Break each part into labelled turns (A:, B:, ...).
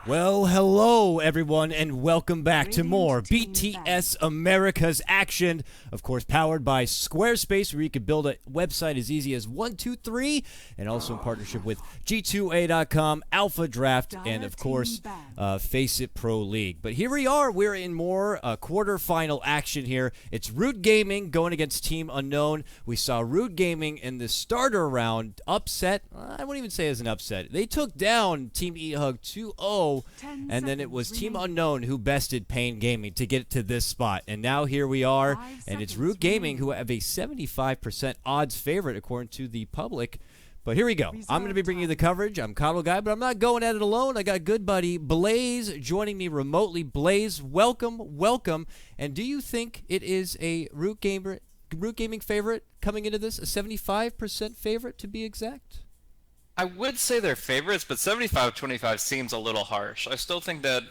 A: Well, hello everyone, and welcome back to more BTS America's Action. Of course, powered by Squarespace, where you can build a website as easy as 1, 2, 3, and also in partnership with G2A.com, Alpha Draft, and of course, Face It Pro League. But here we are, we're in more quarterfinal action here. It's Root Gaming going against Team Unknown. We saw Root Gaming in the starter round upset. I wouldn't even say as an upset. They took down Team E-Hug 2-0. And then it was Team Unknown who bested Pain Gaming to get to this spot. And now here we are, and it's Root Gaming who have a 75% odds favorite according to the public. But here we go. I'm going to be bringing you the coverage. I'm KotLGuy, but I'm not going at it alone. I got good buddy Blaze joining me remotely. Blaze, welcome. And do you think it is a Root Gaming favorite coming into this? A 75% favorite to be exact?
B: I would say they're favorites, but 75-25 seems a little harsh. I still think that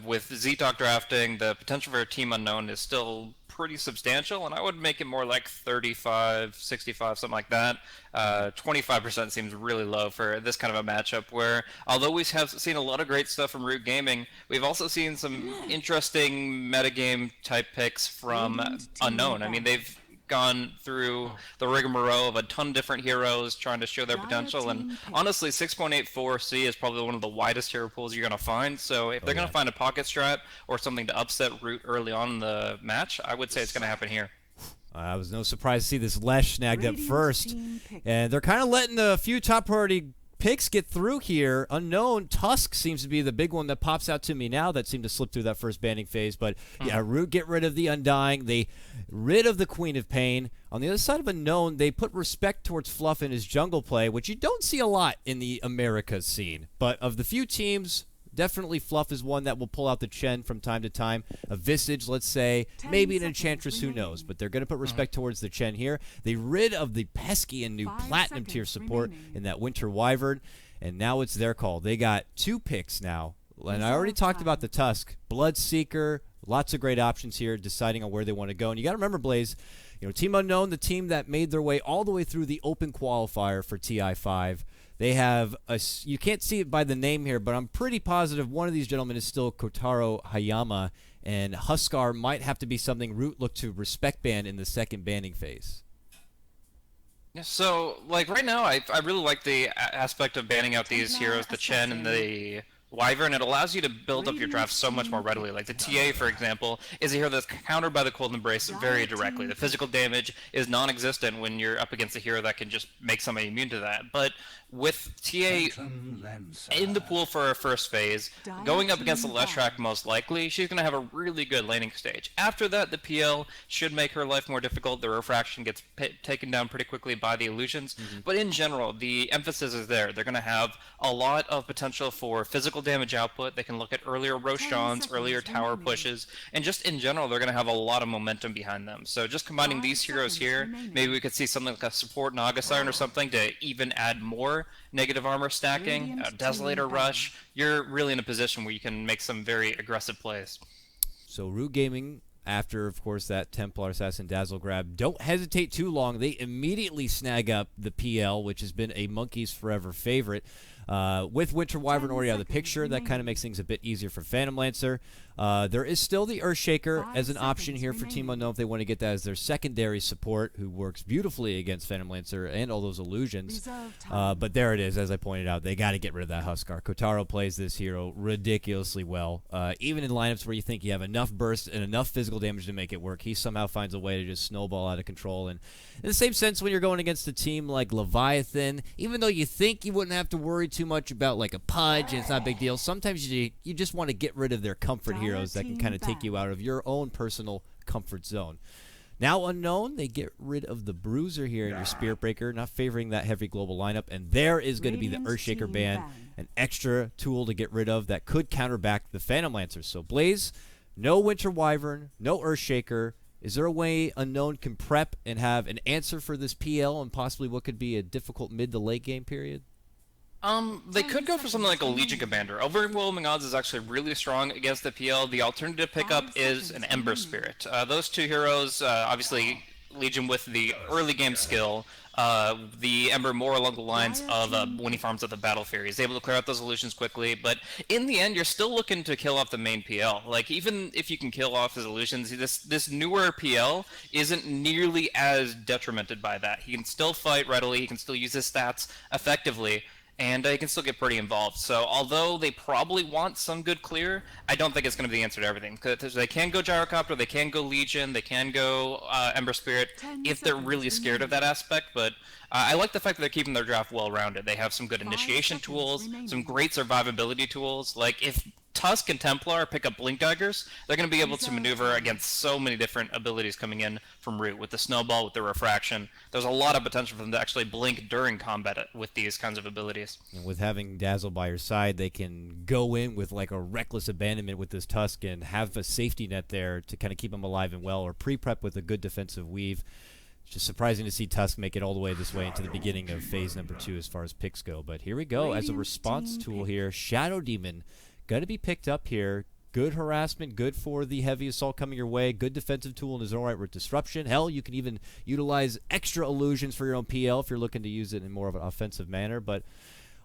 B: with Z-Talk drafting, the potential for Team Unknown is still pretty substantial, and I would make it more like 35, 65, something like that. 25% seems really low for this kind of a matchup where, although we have seen a lot of great stuff from Root Gaming, we've also seen some interesting metagame type picks from Unknown. I mean, they've gone through the rigmarole of a ton of different heroes trying to show their potential, and honestly 6.84C is probably one of the widest hero pools you're going to find, so if they're going to find a pocket strat or something to upset Root early on in the match, I would say it's going to happen here.
A: I was no surprise to see this Lesh snagged up first, and they're kind of letting a few top priority picks get through here. Unknown Tusk seems to be the big one that pops out to me now that seemed to slip through that first banning phase. But yeah, Root get rid of the Undying. They rid of the Queen of Pain. On the other side of Unknown, they put respect towards Fluff in his jungle play, which you don't see a lot in the Americas scene. But of the few teams, definitely Fluff is one that will pull out the Chen from time to time. A Visage, let's say. Maybe an Enchantress, who knows. But they're going to put respect towards the Chen here. They rid of the pesky and new Platinum tier support in that Winter Wyvern. And now it's their call. They got 2 picks now. And I already talked about the Tusk. Bloodseeker, lots of great options here, deciding on where they want to go. And you got to remember, Blaze, Team Unknown, the team that made their way all the way through the open qualifier for TI5. They have you can't see it by the name here, but I'm pretty positive one of these gentlemen is still Kotaro Hayama, and Huskar might have to be something Root look to respect ban in the second banning phase.
B: Yeah, so, like, right now, I really like the aspect of banning out these heroes, the Chen and the Wyvern. It allows you to build up your draft so much more readily. Like the TA, for example, is a hero that's countered by the Cold Embrace very directly. The physical damage is non-existent when you're up against a hero that can just make somebody immune to that. But with TA in the pool for her first phase, going up against the Leshrac most likely, she's going to have a really good laning stage. After that, the PL should make her life more difficult. The refraction gets taken down pretty quickly by the illusions. But in general, the emphasis is there. They're going to have a lot of potential for physical damage output. They can look at earlier Roshans, earlier tower pushes, and just in general, they're going to have a lot of momentum behind them. So just combining these heroes here, maybe we could see something like a support Naga Siren or something to even add more negative armor stacking, Desolator Rush. You're really in a position where you can make some very aggressive plays.
A: So Root Gaming, after, of course, that Templar Assassin Dazzle grab, don't hesitate too long. They immediately snag up the PL, which has been a Monkeys Forever favorite. With Winter Wyvern already out of the picture, that kind of makes things a bit easier for Phantom Lancer. There is still the Earthshaker as an option here for Team Unknown if they want to get that as their secondary support, who works beautifully against Phantom Lancer and all those illusions. But there it is, as I pointed out. They got to get rid of that Huskar. Kotaro plays this hero ridiculously well. Even in lineups where you think you have enough burst and enough physical damage to make it work, he somehow finds a way to just snowball out of control. And in the same sense, when you're going against a team like Leviathan, even though you think you wouldn't have to worry too much about like a Pudge, and it's not a big deal, sometimes you just want to get rid of their comfort heroes that can kind of take you out of your own personal comfort zone. Now Unknown, they get rid of the Bruiser here in your Spirit Breaker, not favoring that heavy global lineup, and there is going to be the Earthshaker ban, an extra tool to get rid of that could counterback the Phantom Lancer. So Blaze, no Winter Wyvern, no Earthshaker. Is there a way Unknown can prep and have an answer for this PL and possibly what could be a difficult mid to late game period?
B: They could go for something like a Legion Commander. Overwhelming odds is actually really strong against the PL. The alternative pickup is an Ember Spirit. Those two heroes, obviously, Legion with the early game skill, the Ember more along the lines of when he farms up the Battle Fury. He's able to clear out those illusions quickly, but in the end, you're still looking to kill off the main PL. Like, even if you can kill off his illusions, this newer PL isn't nearly as detrimented by that. He can still fight readily, he can still use his stats effectively, and he can still get pretty involved. So although they probably want some good clear, I don't think it's going to be the answer to everything. Because they can go Gyrocopter, they can go Legion, they can go Ember Spirit if they're really scared of that aspect, but I like the fact that they're keeping their draft well-rounded. They have some good initiation tools, some great survivability tools. Like, if Tusk and Templar pick up Blink Daggers, they're going to be able to maneuver against so many different abilities coming in from Root, with the Snowball, with the Refraction. There's a lot of potential for them to actually blink during combat with these kinds of abilities.
A: And with having Dazzle by your side, they can go in with like a reckless abandonment with this Tusk and have a safety net there to kind of keep them alive and well, or pre-prep with a good defensive weave. It's just surprising to see Tusk make it all the way this way into the beginning of phase number 2 as far as picks go. But here we go. As a response tool here, Shadow Demon got to be picked up here. Good harassment, good for the heavy assault coming your way. Good defensive tool in his own right with disruption. Hell, you can even utilize extra illusions for your own PL if you're looking to use it in more of an offensive manner. But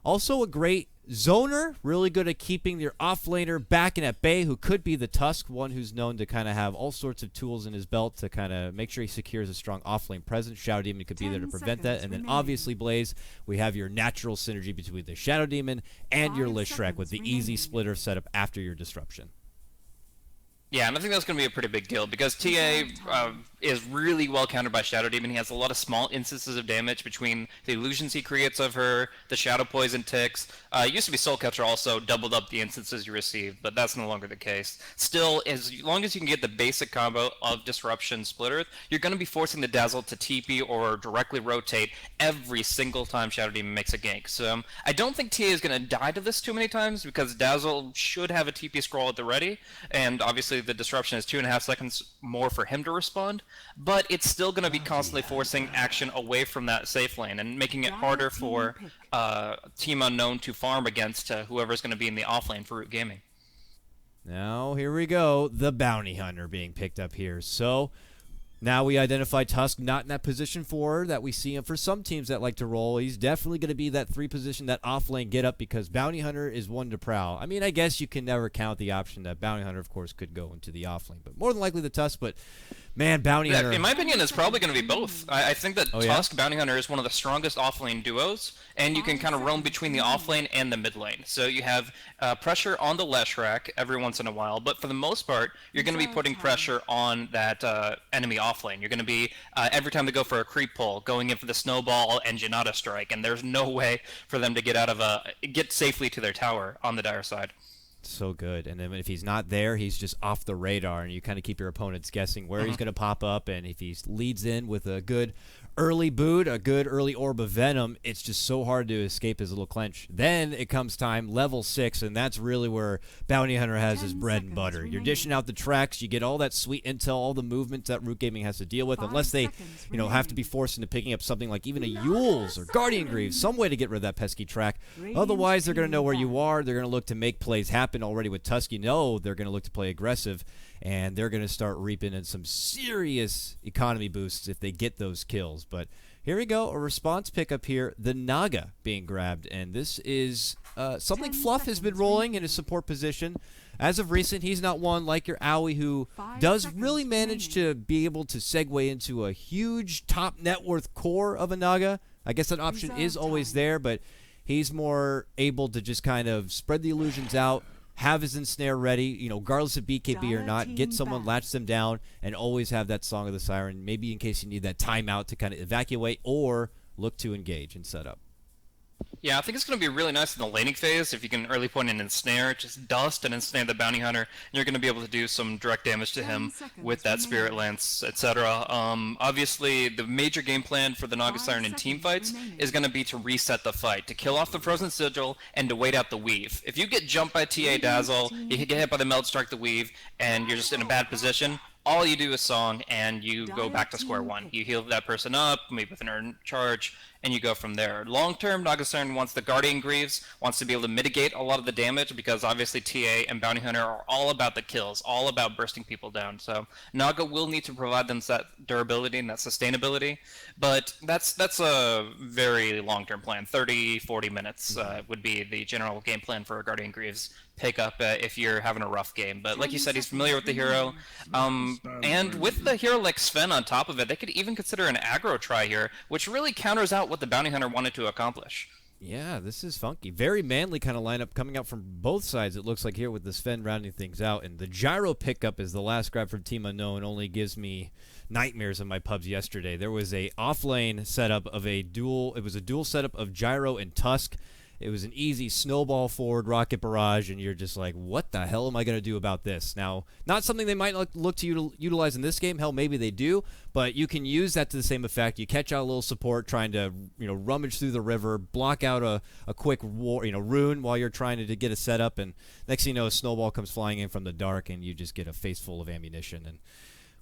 A: also a great zoner, really good at keeping your offlaner back and at bay, who could be the Tusk, one who's known to kind of have all sorts of tools in his belt to kind of make sure he secures a strong offlane presence. Shadow Demon could be there to prevent that. And then obviously, Blaze, we have your natural synergy between the Shadow Demon and your Lishrak with the easy splitter setup after your disruption.
B: Yeah, and I think that's going to be a pretty big deal, because TA is really well countered by Shadow Demon. He has a lot of small instances of damage between the illusions he creates of her, the Shadow Poison ticks. It used to be Soul Catcher also doubled up the instances you receive, but that's no longer the case. Still, as long as you can get the basic combo of Disruption Split Earth, you're going to be forcing the Dazzle to TP or directly rotate every single time Shadow Demon makes a gank. So I don't think TA is going to die to this too many times, because Dazzle should have a TP scroll at the ready, and obviously the disruption is 2.5 seconds more for him to respond, but it's still going to be constantly forcing action away from that safe lane and making it harder for Team Unknown to farm against whoever's going to be in the off lane for Root Gaming.
A: Now, here we go. The Bounty Hunter being picked up here. So now we identify Tusk not in that position 4 that we see him for some teams that like to roll. He's definitely going to be that 3 position, that off-lane get-up, because Bounty Hunter is one to prowl. I mean, I guess you can never count the option that Bounty Hunter, of course, could go into the off-lane, but more than likely the Tusk. But man, Bounty Hunter,
B: in my opinion, it's probably going to be both. I think that Tusk Bounty Hunter is one of the strongest off-lane duos, and you can kind of roam between the off-lane and the mid-lane. So you have pressure on the Leshrac every once in a while, but for the most part, you're going to be putting pressure on that enemy off-lane. You're going to be, every time they go for a creep pull, going in for the Snowball and Janata Strike, and there's no way for them to get safely to their tower on the Dire side.
A: So good. And then if he's not there, he's just off the radar, and you kind of keep your opponents guessing where he's going to pop up. And if he leads in with a good early boot, a good early orb of venom, it's just so hard to escape his little clench. Then it comes time, level 6, and that's really where Bounty Hunter has his bread and butter. You're dishing out the tracks, you get all that sweet intel, all the movements that Root Gaming has to deal with, unless they, have to be forced into picking up something like even a Yule's or Guardian Greaves, some way to get rid of that pesky track. Otherwise, they're going to know where you are. They're going to look to make plays happen already with Tusk. They're going to look to play aggressive, and they're going to start reaping in some serious economy boosts if they get those kills. But here we go, a response pickup here, the Naga being grabbed, and this is something Fluff has been rolling in his support position. As of recent, he's not one like your Owie who does really manage to be able to segue into a huge top net worth core of a Naga. I guess that option is always there, but he's more able to just kind of spread the illusions out, have his ensnare ready, regardless of BKB or not, get someone, latch them down, and always have that Song of the Siren, maybe in case you need that timeout to kind of evacuate or look to engage and set up.
B: Yeah, I think it's going to be really nice in the laning phase if you can early point an ensnare, just dust and ensnare the Bounty Hunter, and you're going to be able to do some direct damage to him with that Spirit Lance, etc. Obviously, the major game plan for the Naga Siren in team fights is going to be to reset the fight, to kill off the Frozen Sigil, and to wait out the Weave. If you get jumped by TA Dazzle, you get hit by the Meld Strike the Weave, and you're just in a bad position, all you do is song, and you go back to square one. You heal that person up, maybe with an earned charge, and you go from there. Long term, Nagastern wants the Guardian Greaves, wants to be able to mitigate a lot of the damage, because obviously TA and Bounty Hunter are all about the kills, all about bursting people down. So Naga will need to provide them that durability and that sustainability, but that's a very long term plan. 30-40 minutes would be the general game plan for a Guardian Greaves pick up if you're having a rough game. But like you said, he's familiar with the hero, and with the hero like Sven on top of it, they could even consider an aggro try here, which really counters out what the Bounty Hunter wanted to accomplish.
A: Yeah, this is funky. Very manly kind of lineup coming out from both sides, it looks like here, with the Sven rounding things out. And the gyro pickup is the last grab from Team Unknown, only gives me nightmares in my pubs yesterday. There was a offlane setup of a dual, it was a dual setup of gyro and Tusk. It was an easy snowball forward rocket barrage, and you're just like, what the hell am I going to do about this? Now, not something they might look to utilize in this game. Hell, maybe they do, but you can use that to the same effect. You catch out a little support trying to, rummage through the river, block out a quick rune while you're trying to get a setup, and next thing you know, a snowball comes flying in from the dark, and you just get a face full of ammunition. And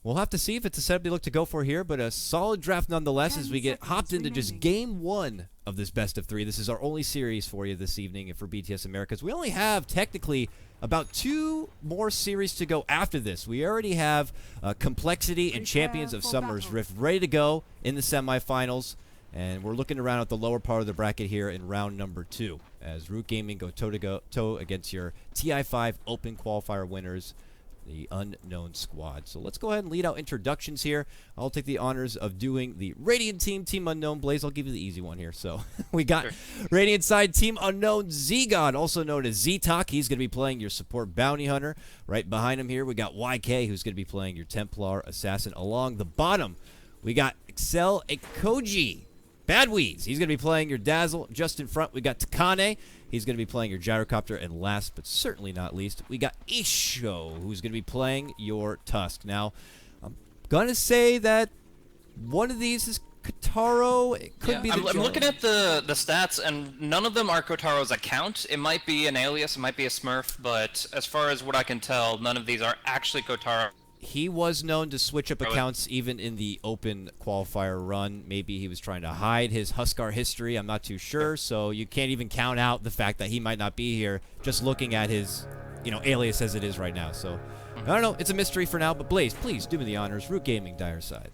A: we'll have to see if it's a setup they look to go for here, but a solid draft nonetheless as we get hopped into just game one of this best of three. This is our only series for you this evening for BTS Americas. We only have technically about 2 more series to go after this. We already have Complexity and Champions of Summer's Rift ready to go in the semifinals, and we're looking around at the lower part of the bracket here in round number 2 as Root Gaming go toe-to-toe against your TI5 Open Qualifier winners, the Unknown Squad. So let's go ahead and lead out introductions here. I'll take the honors of doing the Radiant team, Team Unknown. Blaze, I'll give you the easy one here. So we got Radiant side, Team Unknown, Z-God, also known as Z-Talk. He's going to be playing your support Bounty Hunter. Right behind him here, we got YK, who's going to be playing your Templar Assassin. Along the bottom, we got Excel and Koji. Badweeds, he's going to be playing your Dazzle. Just in front, we got Takane. He's going to be playing your Gyrocopter. And last but certainly not least, we got Isho, who's going to be playing your Tusk. Now, I'm going to say that one of these is Kotaro. It could be the
B: I'm looking at the stats, and none of them are Kotaro's account. It might be an alias, it might be a Smurf, but as far as what I can tell, none of these are actually Kotaro.
A: He was known to switch up accounts even in the open qualifier run. Maybe he was trying to hide his Huskar history. I'm not too sure. So you can't even count out the fact that he might not be here just looking at his, alias as it is right now. So I don't know. It's a mystery for now. But Blaze, please do me the honors. Root Gaming, Dire side.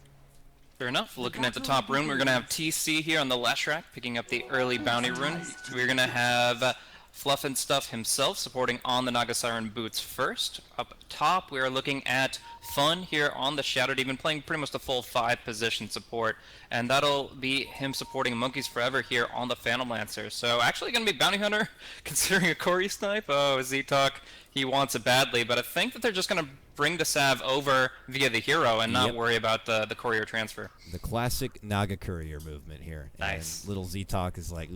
B: Fair enough. Looking at the top rune, we're going to have TC here on the left track, picking up the early bounty rune. We're going to have Fluff and Stuff himself supporting on the Naga Siren boots first. Up top, we are looking at Fun here on the Shadow Demon, playing pretty much the full 5-position support, and that'll be him supporting Monkeys Forever here on the Phantom Lancer. So actually going to be Bounty Hunter, considering a Cory snipe. Oh, Z-Talk, he wants it badly, but I think that they're just going to bring the Sav over via the hero and not worry about the courier transfer.
A: The classic Naga courier movement here.
B: Nice.
A: And little Z-Talk is like,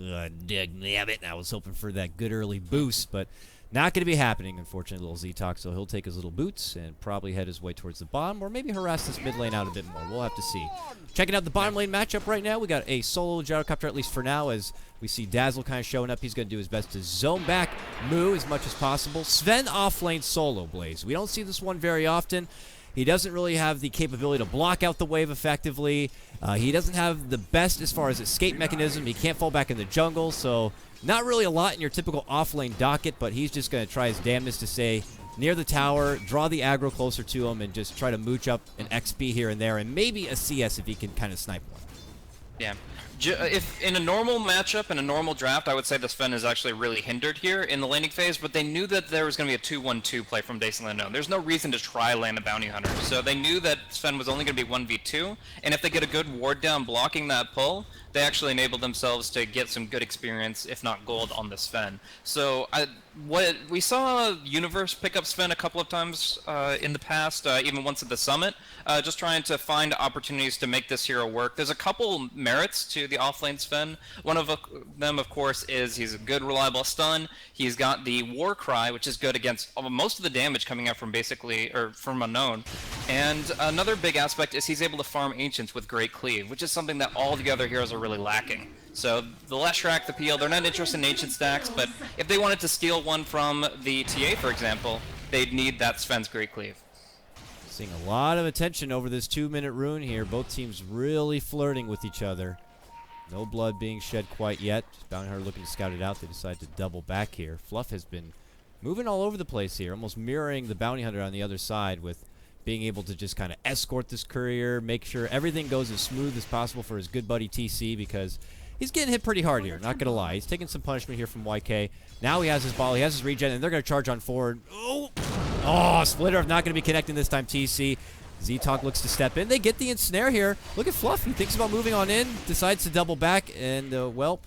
A: damn it, I was hoping for that good early boost, but not going to be happening, unfortunately, little Z-Talk, so he'll take his little boots and probably head his way towards the bottom, or maybe harass this mid lane out a bit more. We'll have to see. Checking out the bottom lane matchup right now, we got a solo Gyrocopter, at least for now, as we see Dazzle kind of showing up. He's going to do his best to zone back Moo as much as possible. Sven off lane solo, Blaze. We don't see this one very often. He doesn't really have the capability to block out the wave effectively. He doesn't have the best as far as escape mechanism. He can't fall back in the jungle, so not really a lot in your typical off-lane docket, but he's just going to try his damnedest to stay near the tower, draw the aggro closer to him, and just try to mooch up an XP here and there, and maybe a CS if he can kind of snipe one.
B: Yeah. If in a normal matchup, in a normal draft, I would say the Sven is actually really hindered here in the laning phase, but they knew that there was going to be a 2-1-2 play from Dace and Unknown. There's no reason to try land a Bounty Hunter, so they knew that Sven was only going to be 1v2, and if they get a good ward down blocking that pull, they actually enable themselves to get some good experience, if not gold, on the Sven. So what we saw Universe pick up Sven a couple of times in the past, even once at the summit, just trying to find opportunities to make this hero work. There's a couple merits to the offlane Sven. One of them, of course, is he's a good, reliable stun. He's got the War Cry, which is good against most of the damage coming out from from Unknown. And another big aspect is he's able to farm Ancients with Great Cleave, which is something that all the other heroes are really lacking. So the Leshrac, the PL, they're not interested in Ancient stacks, but if they wanted to steal one from the TA, for example, they'd need that Sven's Great Cleave.
A: Seeing a lot of attention over this 2-minute rune here. Both teams really flirting with each other. No blood being shed quite yet. Just Bounty Hunter looking to scout it out. They decide to double back here. Fluff has been moving all over the place here, almost mirroring the Bounty Hunter on the other side with being able to just kind of escort this courier, make sure everything goes as smooth as possible for his good buddy TC, because he's getting hit pretty hard here, not going to lie. He's taking some punishment here from YK. Now he has his ball, he has his regen, and they're going to charge on forward. Oh, Splitter not going to be connecting this time, TC. Z-Talk looks to step in. They get the ensnare here. Look at Fluff. He thinks about moving on in, decides to double back, and, well,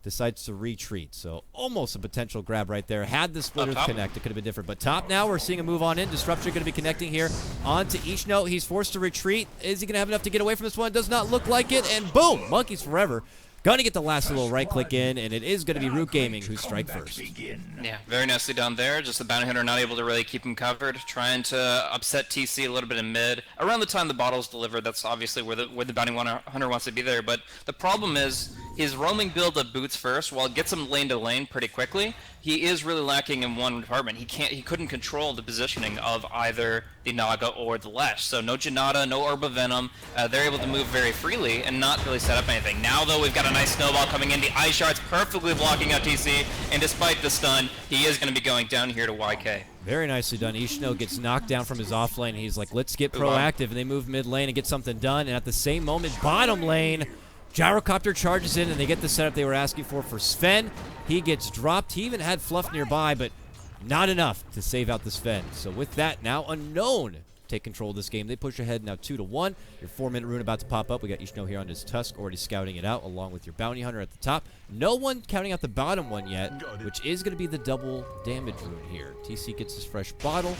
A: decides to retreat. So almost a potential grab right there. Had the Splitter connect, it could have been different. But top now, we're seeing a move on in. Disruption going to be connecting here onto Ishno. He's forced to retreat. Is he going to have enough to get away from this one? Does not look like it. And boom, Monkeys Forever. Going to get the last little right click in, and it is going to be Root Gaming who strike first.
B: Yeah, very nicely done there. Just the Bounty Hunter not able to really keep him covered, trying to upset TC a little bit in mid. Around the time the bottle's delivered, that's obviously where the Bounty Hunter wants to be there. But the problem is his roaming build of boots first, while it gets him lane to lane pretty quickly, he is really lacking in one department. He couldn't control the positioning of either the Naga or the Lesh. So no Janata, no Orb of Venom. They're able to move very freely and not really set up anything. Now though, we've got a nice snowball coming in. The Ice Shard's perfectly blocking out TC, and despite the stun, he is going to be going down here to YK.
A: Very nicely done. Ishno gets knocked down from his off lane. He's like, let's get proactive, and they move mid lane and get something done. And at the same moment, bottom lane, Gyrocopter charges in, and they get the setup they were asking for Sven. He gets dropped. He even had Fluff nearby, but not enough to save out the Sven. So with that, now Unknown take control of this game. They push ahead now 2-1. Your 4-minute rune about to pop up. We got Ishno here on his Tusk, already scouting it out, along with your Bounty Hunter at the top. No one counting out the bottom one yet, which is going to be the double damage rune here. TC gets his fresh bottle.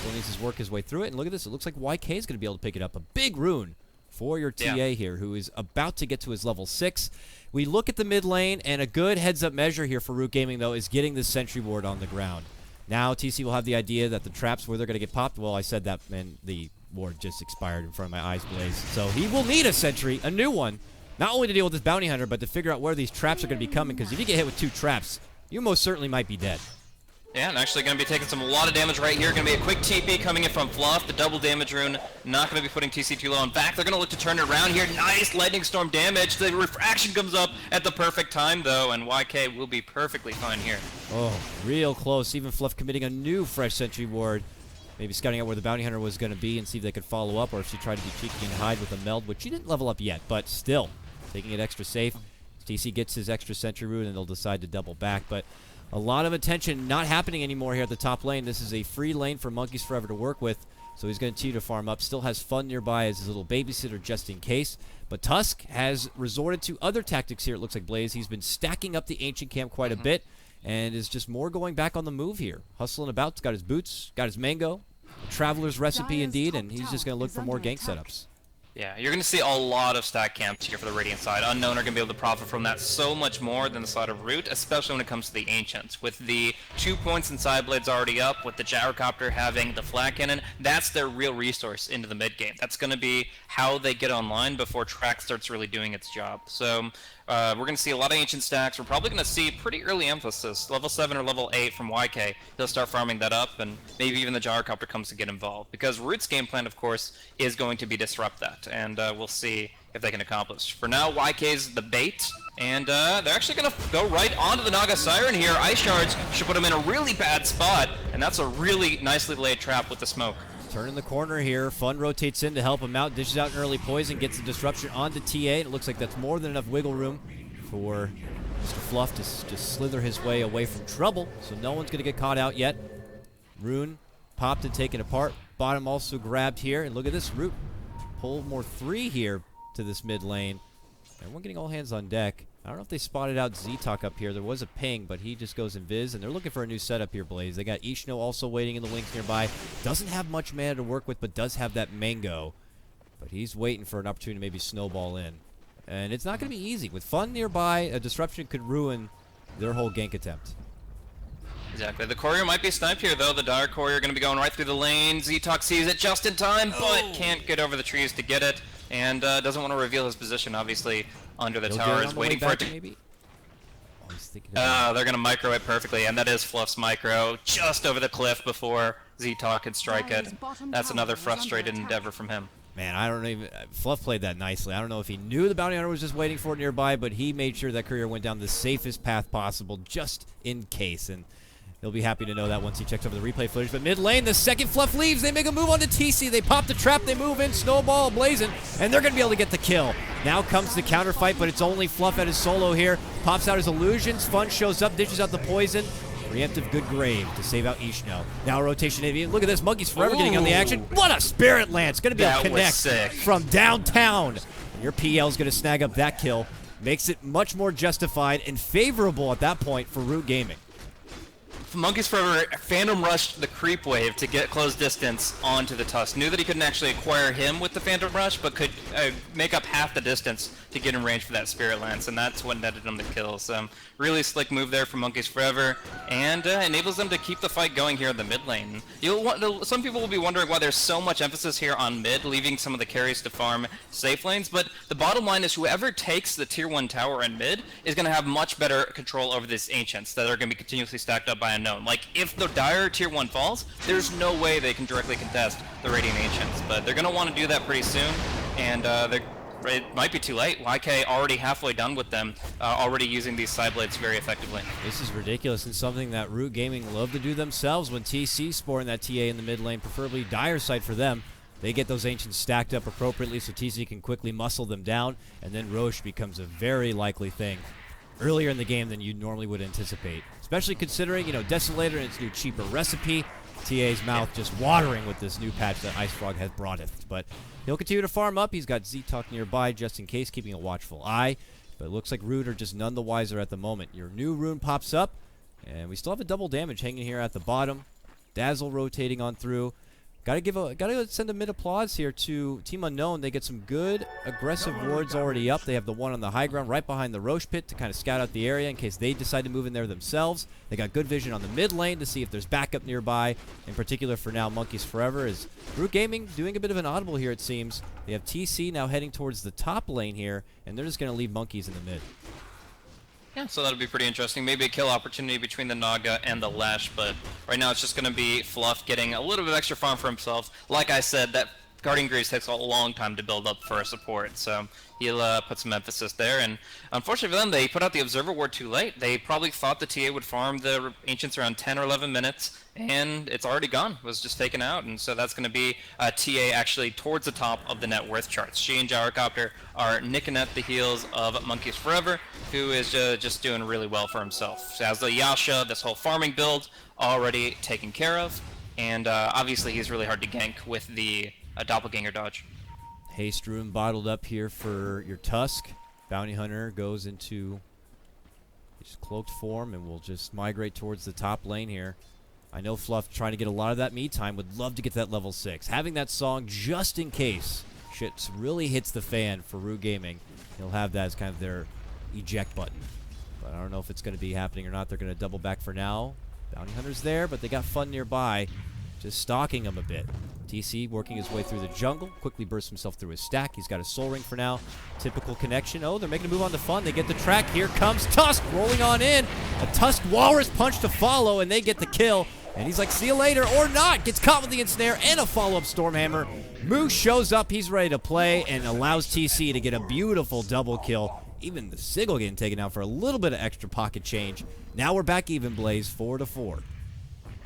A: Still needs to work his way through it. And look at this. It looks like YK is going to be able to pick it up. A big rune for your TA here, who is about to get to his level 6. We look at the mid lane, and a good heads-up measure here for Root Gaming, though, is getting this sentry ward on the ground. Now TC will have the idea that the traps where they're going to get popped, well, I said that, and the ward just expired in front of my eyes, Blaze. So he will need a sentry, a new one, not only to deal with this Bounty Hunter, but to figure out where these traps are going to be coming, because if you get hit with 2 traps, you most certainly might be dead.
B: Yeah, and actually going to be taking a lot of damage right here. Going to be a quick TP coming in from Fluff. The double damage rune not going to be putting TC too low. In fact, they're going to look to turn it around here. Nice lightning storm damage. The refraction comes up at the perfect time, though, and YK will be perfectly fine here.
A: Oh, real close. Even Fluff committing a new fresh sentry ward. Maybe scouting out where the Bounty Hunter was going to be and see if they could follow up, or if she tried to be cheeky and hide with a meld, which she didn't level up yet, but still taking it extra safe. TC gets his extra sentry rune, and they'll decide to double back, but a lot of attention not happening anymore here at the top lane. This is a free lane for Monkeys Forever to work with, so he's going to continue to farm up. Still has Fun nearby as his little babysitter just in case. But Tusk has resorted to other tactics here, it looks like, Blaze. He's been stacking up the Ancient Camp quite a bit, and is just more going back on the move here. Hustling about, he's got his boots, got his mango. A traveler's recipe indeed, and he's just going to look for more gank setups.
B: Yeah, you're going to see a lot of stack camps here for the Radiant side. Unknown are going to be able to profit from that so much more than the side of Root, especially when it comes to the Ancients. With the 2 points and side blades already up, with the Gyrocopter having the flat cannon, that's their real resource into the mid game. That's going to be how they get online before track starts really doing its job. So we're going to see a lot of Ancient stacks. We're probably going to see pretty early emphasis, level 7 or level 8 from YK. He'll start farming that up, and maybe even the Gyrocopter comes to get involved. Because Root's game plan, of course, is going to be disrupt that, and we'll see if they can accomplish. For now, YK's the bait, and they're actually going to go right onto the Naga Siren here. Ice Shards should put him in a really bad spot, and that's a really nicely laid trap with the smoke.
A: Turning the corner here. Fun rotates in to help him out. Dishes out an early poison. Gets the disruption onto TA. And it looks like that's more than enough wiggle room for Mr. Fluff to just slither his way away from trouble. So no one's going to get caught out yet. Rune popped and taken apart. Bottom also grabbed here. And look at this. Root pull more 3 here to this mid lane. Everyone getting all hands on deck. I don't know if they spotted out Z-Talk up here. There was a ping, but he just goes invis, and they're looking for a new setup here, Blaze. They got Ishno also waiting in the wings nearby. Doesn't have much mana to work with, but does have that mango. But he's waiting for an opportunity to maybe snowball in. And it's not going to be easy. With Fun nearby, a disruption could ruin their whole gank attempt.
B: Exactly. The Courier might be sniped here, though. The Dire Courier going to be going right through the lane. Z-Talk sees it just in time, but can't get over the trees to get it. And doesn't want to reveal his position, obviously, under the tower. Is waiting for it to...
A: Maybe? Oh, he's
B: They're going to micro it perfectly, and that is Fluff's micro just over the cliff before Z-Talk could strike it. That's another frustrated endeavor from him.
A: Man, I don't even... Fluff played that nicely. I don't know if he knew the bounty hunter was just waiting for it nearby, but he made sure that courier went down the safest path possible just in case, and he'll be happy to know that once he checks over the replay footage. But mid lane, the second Fluff leaves. They make a move on to TC. They pop the trap. They move in. Snowball blazing. And they're going to be able to get the kill. Now comes the counter fight, but it's only Fluff at his solo here. Pops out his illusions. Fun shows up. Dishes out the poison. Preemptive good grave to save out Ishno. Now rotation avian. Look at this. Monkeys forever getting on the action. What a spirit lance. Going to be able to connect from downtown. And your PL is going to snag up that kill. Makes it much more justified and favorable at that point for Root Gaming.
B: Monkeys Forever Phantom rushed the creep wave to get close distance onto the Tusk. Knew that he couldn't actually acquire him with the Phantom Rush, but could make up half the distance to get in range for that Spirit Lance, and that's what netted him the kill. So really slick move there from Monkeys Forever, and enables them to keep the fight going here in the mid lane. Some people will be wondering why there's so much emphasis here on mid, leaving some of the carries to farm safe lanes, but the bottom line is whoever takes the tier 1 tower in mid is going to have much better control over these Ancients that are going to be continuously stacked up by a known. Like, if the dire tier 1 falls, there's no way they can directly contest the Radiant Ancients, but they're going to want to do that pretty soon, and it might be too late. YK already halfway done with them, already using these side blades very effectively.
A: This is ridiculous and something that Root Gaming love to do themselves when TC sporing that TA in the mid lane, preferably dire side for them. They get those Ancients stacked up appropriately so TC can quickly muscle them down, and then Roche becomes a very likely thing earlier in the game than you normally would anticipate. Especially considering, Desolator and its new cheaper recipe. TA's mouth just watering with this new patch that Ice Frog has broughteth. But he'll continue to farm up. He's got Z-Talk nearby just in case, keeping a watchful eye. But it looks like Root are just none the wiser at the moment. Your new rune pops up, and we still have a double damage hanging here at the bottom. Dazzle rotating on through. Gotta send a mid applause here to Team Unknown. They get some good aggressive wards already up. They have the one on the high ground right behind the Roche pit to kind of scout out the area in case they decide to move in there themselves. They got good vision on the mid lane to see if there's backup nearby. In particular for now, Monkeys Forever is Root Gaming doing a bit of an audible here, it seems. They have TC now heading towards the top lane here, and they're just going to leave Monkeys in the mid.
B: Yeah, so that'll be pretty interesting. Maybe a kill opportunity between the Naga and the Lash, but right now it's just going to be Fluff getting a little bit of extra farm for himself. Like I said, that Guardian Greaves takes a long time to build up for a support, so he'll put some emphasis there. And unfortunately for them, they put out the Observer Ward too late. They probably thought the TA would farm the Ancients around 10 or 11 minutes, and it's already gone. It was just taken out, and so that's going to be TA actually towards the top of the net worth charts. She and Gyrocopter are nicking at the heels of Monkeys Forever, who is just doing really well for himself. So as the Yasha, this whole farming build already taken care of, and obviously he's really hard to gank with the Doppelganger dodge.
A: Haste Rune bottled up here for your Tusk. Bounty Hunter goes into his cloaked form and will just migrate towards the top lane here. I know Fluff trying to get a lot of that me time. Would love to get to that level 6. Having that song just in case shit really hits the fan for Root Gaming. He'll have that as kind of their eject button. But I don't know if it's going to be happening or not. They're going to double back for now. Bounty Hunter's there, but they got Fun nearby, just stalking him a bit. TC working his way through the jungle, quickly bursts himself through his stack. He's got a soul ring for now. Typical connection. Oh, they're making a move on to Fun. They get the track. Here comes Tusk rolling on in. A Tusk Walrus punch to follow, and they get the kill. And he's like, see you later, or not. Gets caught with the ensnare and a follow-up Stormhammer. Moose shows up. He's ready to play and allows TC to get a beautiful double kill. Even the Sigil getting taken out for a little bit of extra pocket change. Now we're back even, Blaze, 4-4.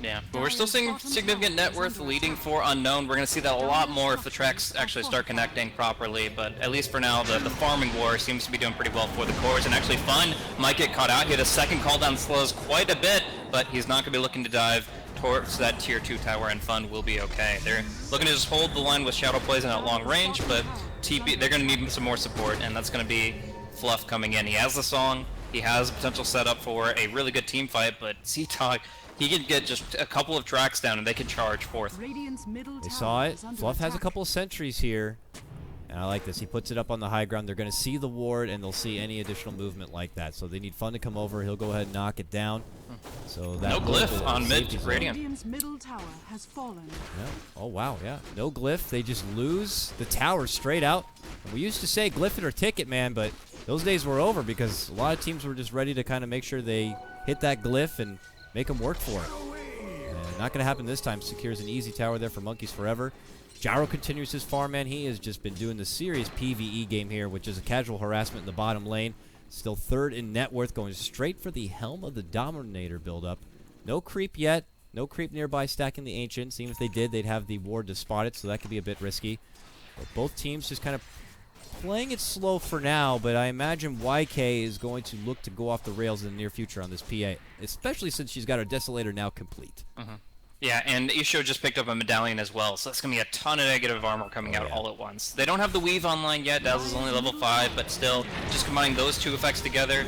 B: Yeah, but we're still seeing significant net worth leading for Unknown. We're going to see that a lot more if the tracks actually start connecting properly, but at least for now, the farming war seems to be doing pretty well for the cores, and actually Fun might get caught out. He had a second call down slows quite a bit, but he's not going to be looking to dive towards that tier 2 tower, and Fun will be okay. They're looking to just hold the line with Shadow Poison at long range, but TP, they're going to need some more support, and that's going to be Fluff coming in. He has the song, he has a potential setup for a really good team fight, but Z-Talk, he can get just a couple of tracks down and they can charge forth.
A: They saw it. Fluff has a couple of sentries here. And I like this. He puts it up on the high ground. They're going to see the ward and they'll see any additional movement like that. So they need Fun to come over. He'll go ahead and knock it down. So that
B: no glyph on mid Radiant.
C: Middle tower has fallen.
A: Yeah. Oh wow, yeah. No glyph. They just lose the tower straight out. And we used to say glyph it or ticket, man, but those days were over because a lot of teams were just ready to kind of make sure they hit that glyph and make them work for it. And not going to happen this time. Secures an easy tower there for Monkeys Forever. Gyro continues his farm, man. He has just been doing the serious PvE game here, which is a casual harassment in the bottom lane. Still third in net worth, going straight for the Helm of the Dominator build-up. No creep yet. No creep nearby stacking the Ancient. Seeing if they did, they'd have the ward to spot it, so that could be a bit risky. But both teams just kind of playing it slow for now, but I imagine YK is going to look to go off the rails in the near future on this PA, especially since she's got her Desolator now complete.
B: Yeah, and Isho just picked up a medallion as well, so that's going to be a ton of negative armor coming out all at once. They don't have the Weave online yet. Dazzle's only level 5, but still, just combining those two effects together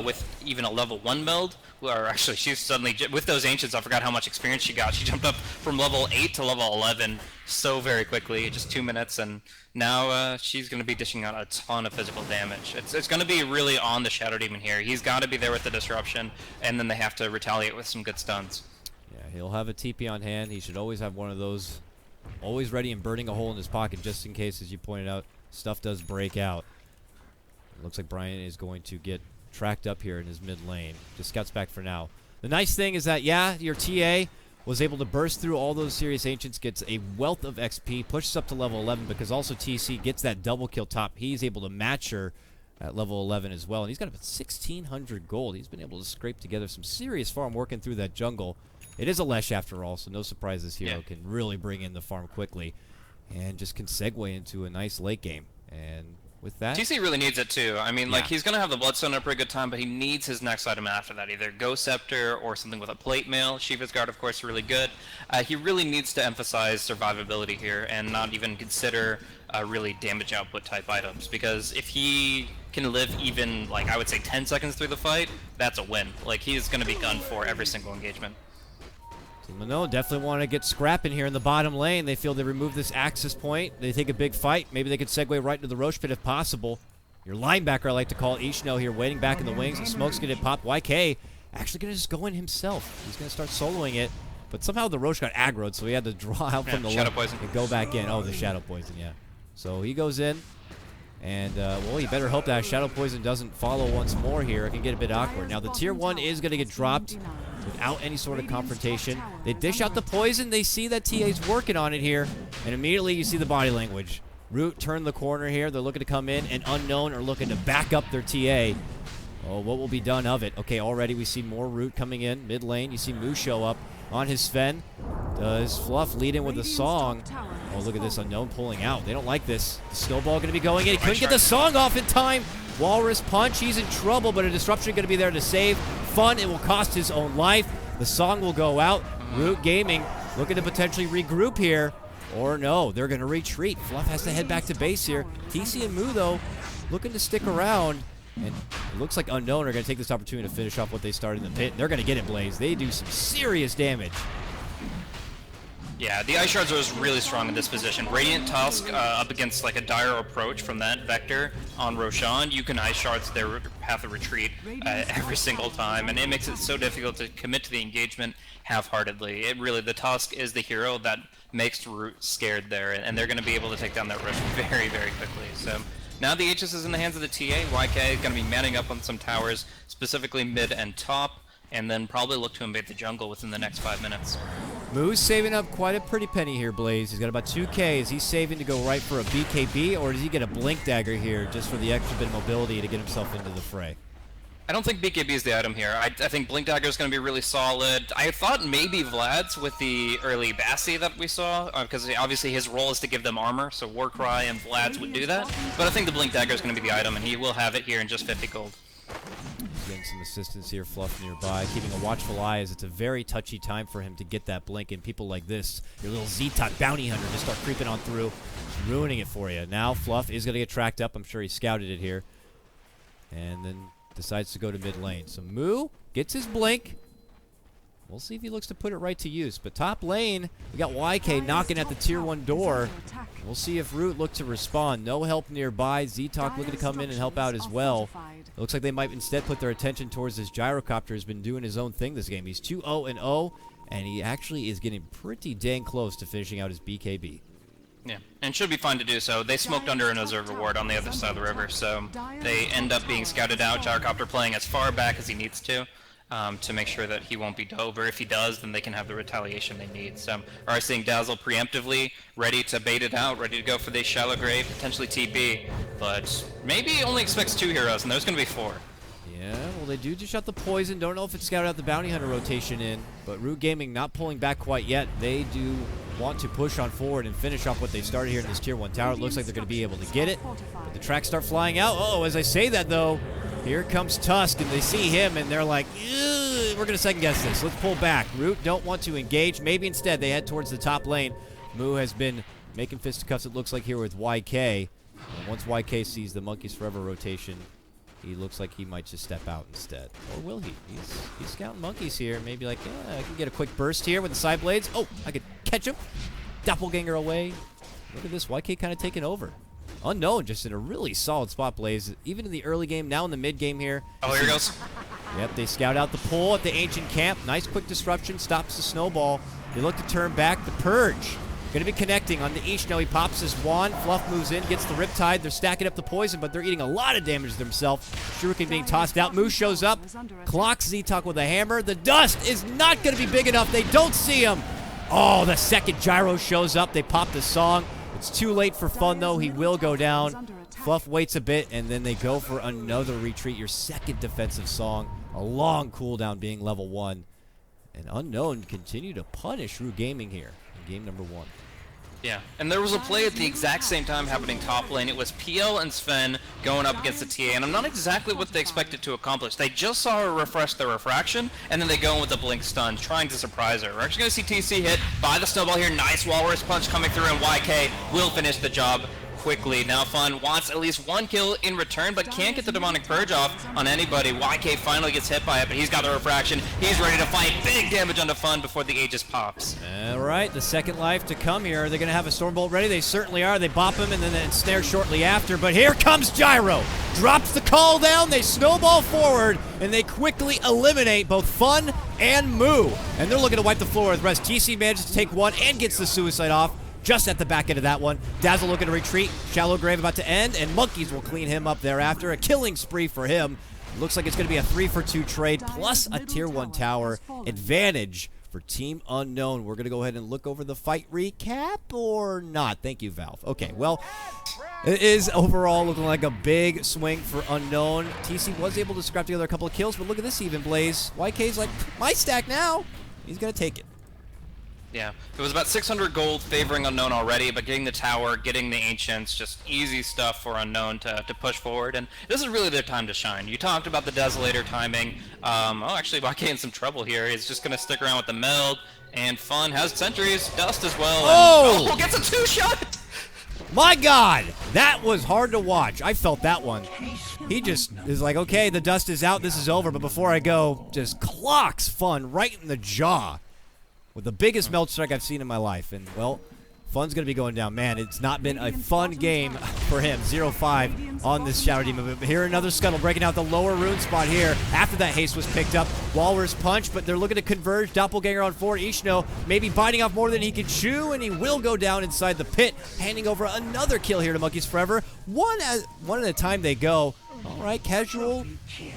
B: with even a level 1 build, or actually, she's suddenly, with those Ancients, I forgot how much experience she got. She jumped up from level 8 to level 11 so very quickly, just 2 minutes, and now she's going to be dishing out a ton of physical damage. It's going to be really on the Shadow Demon here. He's got to be there with the Disruption, and then they have to retaliate with some good stuns.
A: Yeah, he'll have a TP on hand. He should always have one of those always ready and burning a hole in his pocket just in case, as you pointed out, stuff does break out. It looks like Brian is going to get tracked up here in his mid lane. Just scouts back for now. The nice thing is that, yeah, your TA was able to burst through all those serious Ancients, gets a wealth of XP, pushes up to level 11 because also TC gets that double kill top. He's able to match her at level 11 as well, and he's got about 1,600 gold. He's been able to scrape together some serious farm working through that jungle. It is a Lesh after all, so no surprise this hero can really bring in the farm quickly and just can segue into a nice late game. And with that,
B: TC really needs it too. I mean, like, he's going to have the Bloodstone at a pretty good time, but he needs his next item after that, either Ghost Scepter or something with a Plate Mail. Shiva's Guard, of course, really good. He really needs to emphasize survivability here and not even consider really damage output type items, because if he can live even, like, I would say 10 seconds through the fight, that's a win. Like, he's going to be gunned for every single engagement.
A: No, definitely want to get scrapping here in the bottom lane. They feel they remove this access point. They take a big fight. Maybe they could segue right into the Roche Pit if possible. Your linebacker, I like to call it, Ishno here, waiting back in the wings. The smoke's going to pop. YK actually going to just go in himself. He's going to start soloing it. But somehow the Roche got aggroed, so he had to draw out from the
B: Shadow Poison
A: and go back in. Oh, the Shadow Poison, yeah. So he goes in. And, well, you better hope that Shadow Poison doesn't follow once more here. It can get a bit awkward. Now, the Tier 1 is going to get dropped without any sort of confrontation. They dish out the poison. They see that TA's working on it here. And immediately you see the body language. Root turned the corner here. They're looking to come in. And Unknown are looking to back up their TA. Oh, what will be done of it? Okay, already we see more Root coming in. Mid lane, you see Moo show up on his Sven. Does Fluff lead in with a song? Oh, look at this Unknown pulling out. They don't like this. The snowball going to be going in. He couldn't get the song off in time. Walrus punch. He's in trouble, but a disruption going to be there to save. Fun. It will cost his own life. The song will go out. Root Gaming looking to potentially regroup here. Or no, they're going to retreat. Fluff has to head back to base here. TC and Moo, though, looking to stick around. And it looks like Unknown are going to take this opportunity to finish off what they started in the pit. They're going to get it, Blaze. They do some serious damage.
B: Yeah, the Ice Shards are really strong in this position. Radiant Tusk up against like a dire approach from that vector on Roshan. You can Ice Shards their path of retreat every single time, and it makes it so difficult to commit to the engagement half-heartedly. It really, the Tusk is the hero that makes Root scared there, and they're going to be able to take down that Rosh very, very quickly. So now the Aegis is in the hands of the TA. YK is going to be manning up on some towers, specifically mid and top, and then probably look to invade the jungle within the next 5 minutes.
A: Moo's saving up quite a pretty penny here, Blaze. He's got about 2K. Is he saving to go right for a BKB, or does he get a Blink Dagger here just for the extra bit of mobility to get himself into the fray?
B: I don't think BKB is the item here. I think Blink Dagger is going to be really solid. I thought maybe Vlad's with the early Bassi that we saw, because obviously his role is to give them armor, so Warcry and Vlad's would do that. But I think the Blink Dagger is going to be the item, and he will have it here in just 50 gold.
A: Getting some assistance here, Fluff nearby, keeping a watchful eye as it's a very touchy time for him to get that blink, and people like this, your little Z-Talk bounty hunter, just start creeping on through, ruining it for you. Now Fluff is going to get tracked up. I'm sure he scouted it here. And then decides to go to mid lane. So Moo gets his blink. We'll see if he looks to put it right to use. But top lane, we got YK knocking at the tier 1 door. We'll see if Root look to respond. No help nearby. Z-Talk looking to come in and help out as well. It looks like they might instead put their attention towards this Gyrocopter. Has been doing his own thing this game. He's 2-0-0, and he actually is getting pretty dang close to finishing out his BKB.
B: Yeah, and should be fine to do so. They smoked under an observer ward on the other side of the river, so they end up being scouted out. Gyrocopter playing as far back as he needs to make sure that he won't be dove, or if he does, then they can have the retaliation they need. So are seeing Dazzle preemptively, ready to bait it out, ready to go for the shallow grave, potentially TP, but maybe he only expects 2 heroes, and there's going to be 4.
A: Yeah, well, they do just shut the poison. Don't know if it scouted out the bounty hunter rotation in, but Root Gaming not pulling back quite yet. They do want to push on forward and finish off what they started here in this tier 1 tower. It looks like they're going to be able to get it, but the tracks start flying out. Oh, as I say that, though, here comes Tusk, and they see him, and they're like, we're going to second guess this. Let's pull back. Root don't want to engage. Maybe instead they head towards the top lane. Moo has been making fisticuffs, it looks like, here with YK. And once YK sees the Monkeys Forever rotation, he looks like he might just step out instead. Or will he? He's scouting Monkeys here. Maybe like, yeah, I can get a quick burst here with the side blades. Oh, I could catch him. Doppelganger away. Look at this. YK kind of taking over. Unknown just in a really solid spot, Blaze. Even in the early game, now in the mid game here.
B: Oh, here it goes.
A: Yep, they scout out the pull at the ancient camp. Nice quick disruption. Stops the snowball. They look to turn back. The Purge. Going to be connecting on the Ishno. He pops his wand. Fluff moves in, gets the Riptide. They're stacking up the poison, but they're eating a lot of damage to themselves. Shuriken being tossed out. Moose shows up. Clocks Z-Talk with a hammer. The dust is not going to be big enough. They don't see him. Oh, the second Gyro shows up. They pop the song. It's too late for Fun, though. He will go down. Fluff waits a bit, and then they go for another retreat. Your second defensive song. A long cooldown being level 1. And Unknown continue to punish Root Gaming here in game number 1.
B: Yeah, and there was a play at the exact same time happening top lane. It was PL and Sven going up against the TA, and I'm not exactly what they expected to accomplish. They just saw her refresh their refraction, and then they go in with the blink stun, trying to surprise her. We're actually going to see TC hit by the snowball here. Nice walrus punch coming through, and YK will finish the job quickly. Now Fun wants at least 1 kill in return, but can't get the demonic purge off on anybody. YK finally gets hit by it, but he's got the refraction. He's ready to fight big damage onto Fun before the Aegis pops.
A: All right, the second life to come here. Are they going to have a Stormbolt ready? They certainly are. They bop him and then ensnare shortly after, but here comes Gyro. Drops the call down, they snowball forward, and they quickly eliminate both Fun and Moo. And they're looking to wipe the floor with rest. TC manages to take 1 and gets the suicide off. Just at the back end of that one. Dazzle looking to retreat. Shallow Grave about to end, and Monkeys will clean him up thereafter. A killing spree for him. Looks like it's going to be a 3-for-2 trade, plus a tier 1 tower advantage for Team Unknown. We're going to go ahead and look over the fight recap, or not? Thank you, Valve. Okay, well, it is overall looking like a big swing for Unknown. TC was able to scrap together a couple of kills, but look at this even, Blaze. YK's like, my stack now. He's going to take it.
B: Yeah, it was about 600 gold favoring Unknown already, but getting the tower, getting the Ancients, just easy stuff for Unknown to push forward, and this is really their time to shine. You talked about the Desolator timing. Oh, actually, YK in some trouble here. He's just going to stick around with the meld, and Fun has sentries, Dust as well.
A: Oh!
B: Gets a 2-shot!
A: My God, that was hard to watch. I felt that one. He just is like, okay, the dust is out, this is over, but before I go, just clocks Fun right in the jaw. With the biggest melt strike I've seen in my life. And, well, Fun's going to be going down. Man, it's not been a fun game for him. 0-5 on this Shadow Demon. But here another Scuttle breaking out the lower rune spot here. After that haste was picked up. Walrus punch, but they're looking to converge. Doppelganger on forward. Ishno maybe biting off more than he can chew, and he will go down inside the pit. Handing over another kill here to Monkeys Forever. One at a time they go. All right, casual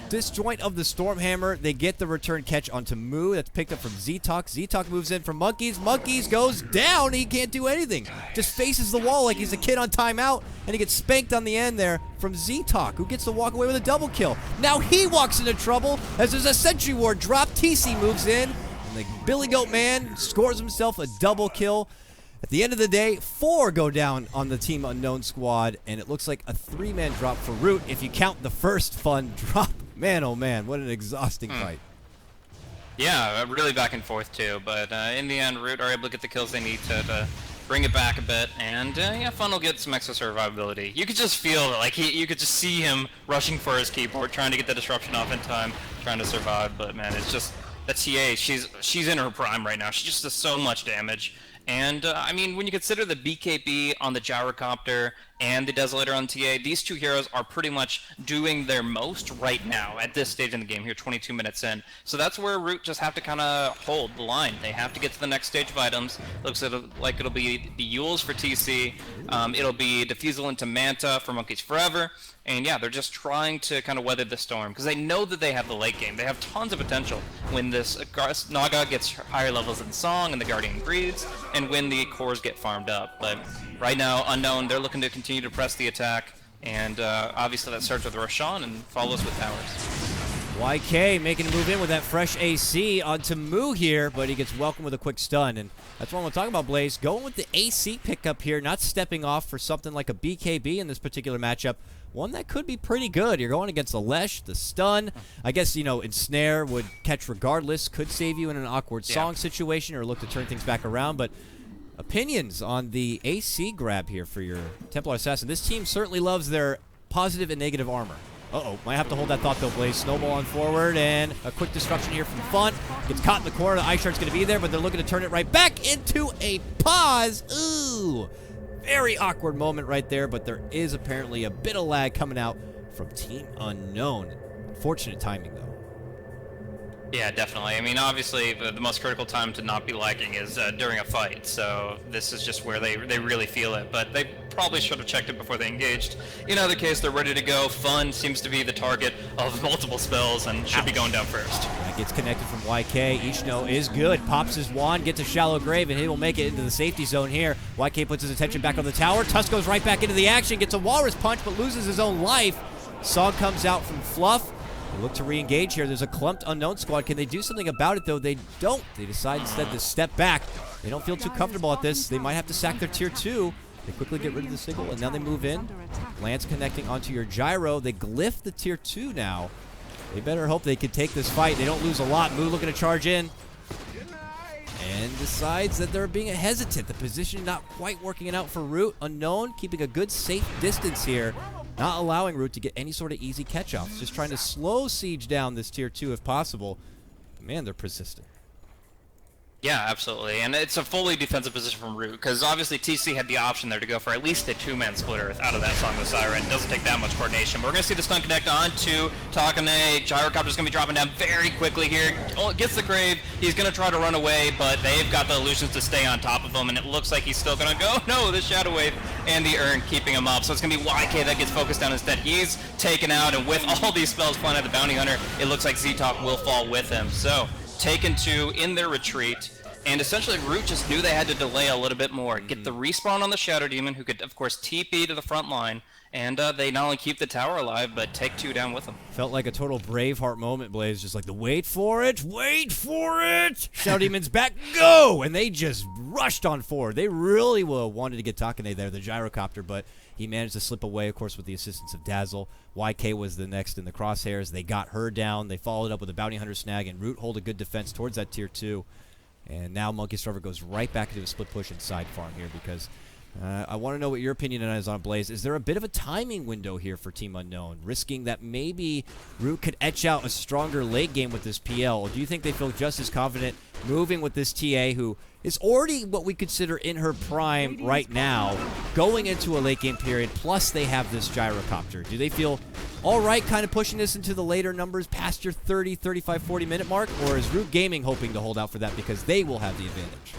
A: disjoint of the Stormhammer. They get the return catch onto Moo. That's picked up from Z-Talk. Z-Talk moves in from Monkeys. Monkeys goes down. He can't do anything. Just faces the wall like he's a kid on timeout, and he gets spanked on the end there from Z-Talk, who gets to walk away with a double kill. Now he walks into trouble as there's a Sentry Ward drop. TC moves in, and the Billy Goat Man scores himself a double kill. At the end of the day, 4 go down on the Team Unknown squad, and it looks like a 3-man drop for Root if you count the first Fun drop. Man, oh man, what an exhausting fight.
B: Yeah, really back and forth too, but in the end, Root are able to get the kills they need to bring it back a bit, and yeah, Fun will get some extra survivability. You could just feel it, like you could just see him rushing for his keyboard, trying to get the disruption off in time, trying to survive, but man, it's just, the TA, she's in her prime right now. She just does so much damage. And, I mean, when you consider the BKB on the Gyrocopter and the Desolator on TA, these two heroes are pretty much doing their most right now at this stage in the game here, 22 minutes in. So that's where Root just have to kind of hold the line. They have to get to the next stage of items. Looks like it'll be the Yules for TC. It'll be Diffusal into Manta for Monkeys Forever. And yeah, they're just trying to kind of weather the storm because they know that they have the late game. They have tons of potential when this Naga gets higher levels in Song and the Guardian breeds, and when the cores get farmed up. But right now, Unknown, they're looking to continue to press the attack, and obviously that starts with Roshan and follows with towers.
A: YK making a move in with that fresh AC onto Moo here, but he gets welcomed with a quick stun, and that's what I'm talking about, Blaze. Going with the AC pickup here, not stepping off for something like a BKB in this particular matchup. One that could be pretty good. You're going against the Lesh, the stun. I guess, you know, Ensnare would catch regardless. Could save you in an awkward Song situation or look to turn things back around. But opinions on the AC grab here for your Templar Assassin. This team certainly loves their positive and negative armor. Uh-oh, might have to hold that thought though, Blaze. Snowball on forward, and a quick disruption here from Fun. Gets caught in the corner. The Ice Shard's going to be there, but they're looking to turn it right back into a pause. Ooh. Very awkward moment right there, but there is apparently a bit of lag coming out from Team Unknown. Unfortunate timing, though.
B: Yeah, definitely. I mean, obviously, the most critical time to not be lagging is during a fight, so this is just where they really feel it, but they probably should have checked it before they engaged. In either case, they're ready to go. Fun seems to be the target of multiple spells and should be going down first.
A: That gets connected from YK. Ishno is good. Pops his wand, gets a shallow grave, and he will make it into the safety zone here. YK puts his attention back on the tower. Tusk goes right back into the action, gets a walrus punch, but loses his own life. Song comes out from Fluff. They look to re-engage here. There's a clumped Unknown squad. Can they do something about it, though? They don't. They decide instead to step back. They don't feel too comfortable at this. They might have to sack their tier 2. They quickly get rid of the signal, and now they move in. Lance connecting onto your gyro. They glyph the tier 2 now. They better hope they can take this fight. They don't lose a lot. Moo looking to charge in. And decides that they're being hesitant. The position not quite working it out for Root. Unknown keeping a good safe distance here. Not allowing Root to get any sort of easy catch-offs. Just trying to slow siege down this tier 2 if possible. Man, they're persistent.
B: Yeah, absolutely. And it's a fully defensive position from Root, because obviously TC had the option there to go for at least a two-man splitter out of that Song of the Siren. It doesn't take that much coordination. But we're going to see the stun connect on to Takane. Gyrocopter's going to be dropping down very quickly here. Oh, gets the grave. He's going to try to run away, but they've got the illusions to stay on top of him, and it looks like he's still going to go. No, the Shadow Wave and the Urn keeping him up. So it's going to be YK that gets focused down instead. He's taken out, and with all these spells flying at the Bounty Hunter, it looks like Z-Talk will fall with him. So, taken 2 in their retreat. And essentially, Root just knew they had to delay a little bit more. Get the respawn on the Shadow Demon, who could, of course, TP to the front line. And they not only keep the tower alive, but take 2 down with them.
A: Felt like a total Braveheart moment, Blaze. Just like the wait for it, Shadow Demon's back, go! And they just rushed on forward. They really wanted to get Takane there, the gyrocopter, but he managed to slip away, of course, with the assistance of Dazzle. YK was the next in the crosshairs. They got her down. They followed up with a Bounty Hunter snag, and Root hold a good defense towards that tier 2. And now Monkey's Forever goes right back into a split push and side farm here because I want to know what your opinion is on Blaze. Is there a bit of a timing window here for Team Unknown, risking that maybe Root could etch out a stronger late game with this PL? Or do you think they feel just as confident moving with this TA, who is already what we consider in her prime right now, going into a late game period, plus they have this gyrocopter? Do they feel all right kind of pushing this into the later numbers past your 30, 35, 40-minute mark? Or is Root Gaming hoping to hold out for that because they will have the advantage?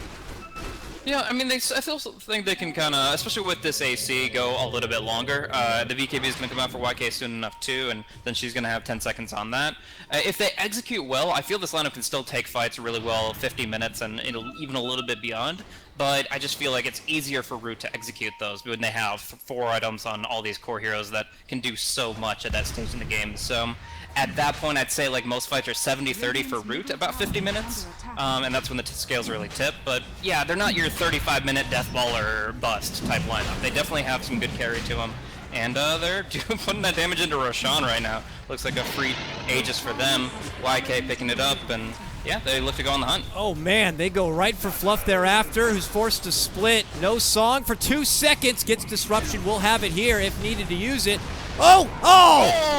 B: Yeah, I mean, I still think they can kind of, especially with this AC, go a little bit longer. The VKB is going to come out for YK soon enough, too, and then she's going to have 10 seconds on that. If they execute well, I feel this lineup can still take fights really well, 50 minutes, and even a little bit beyond. But I just feel like it's easier for Root to execute those when they have 4 items on all these core heroes that can do so much at that stage in the game. So at that point, I'd say like most fights are 70-30 for Root, about 50 minutes, and that's when the scales really tip. But yeah, they're not your 35-minute death ball or bust type lineup. They definitely have some good carry to them, and they're putting that damage into Roshan right now. Looks like a free Aegis for them. YK picking it up, and yeah, they look to go on the hunt.
A: Oh man, they go right for Fluff thereafter, who's forced to split. No Song for 2 seconds, gets disruption. We'll have it here if needed to use it. Oh!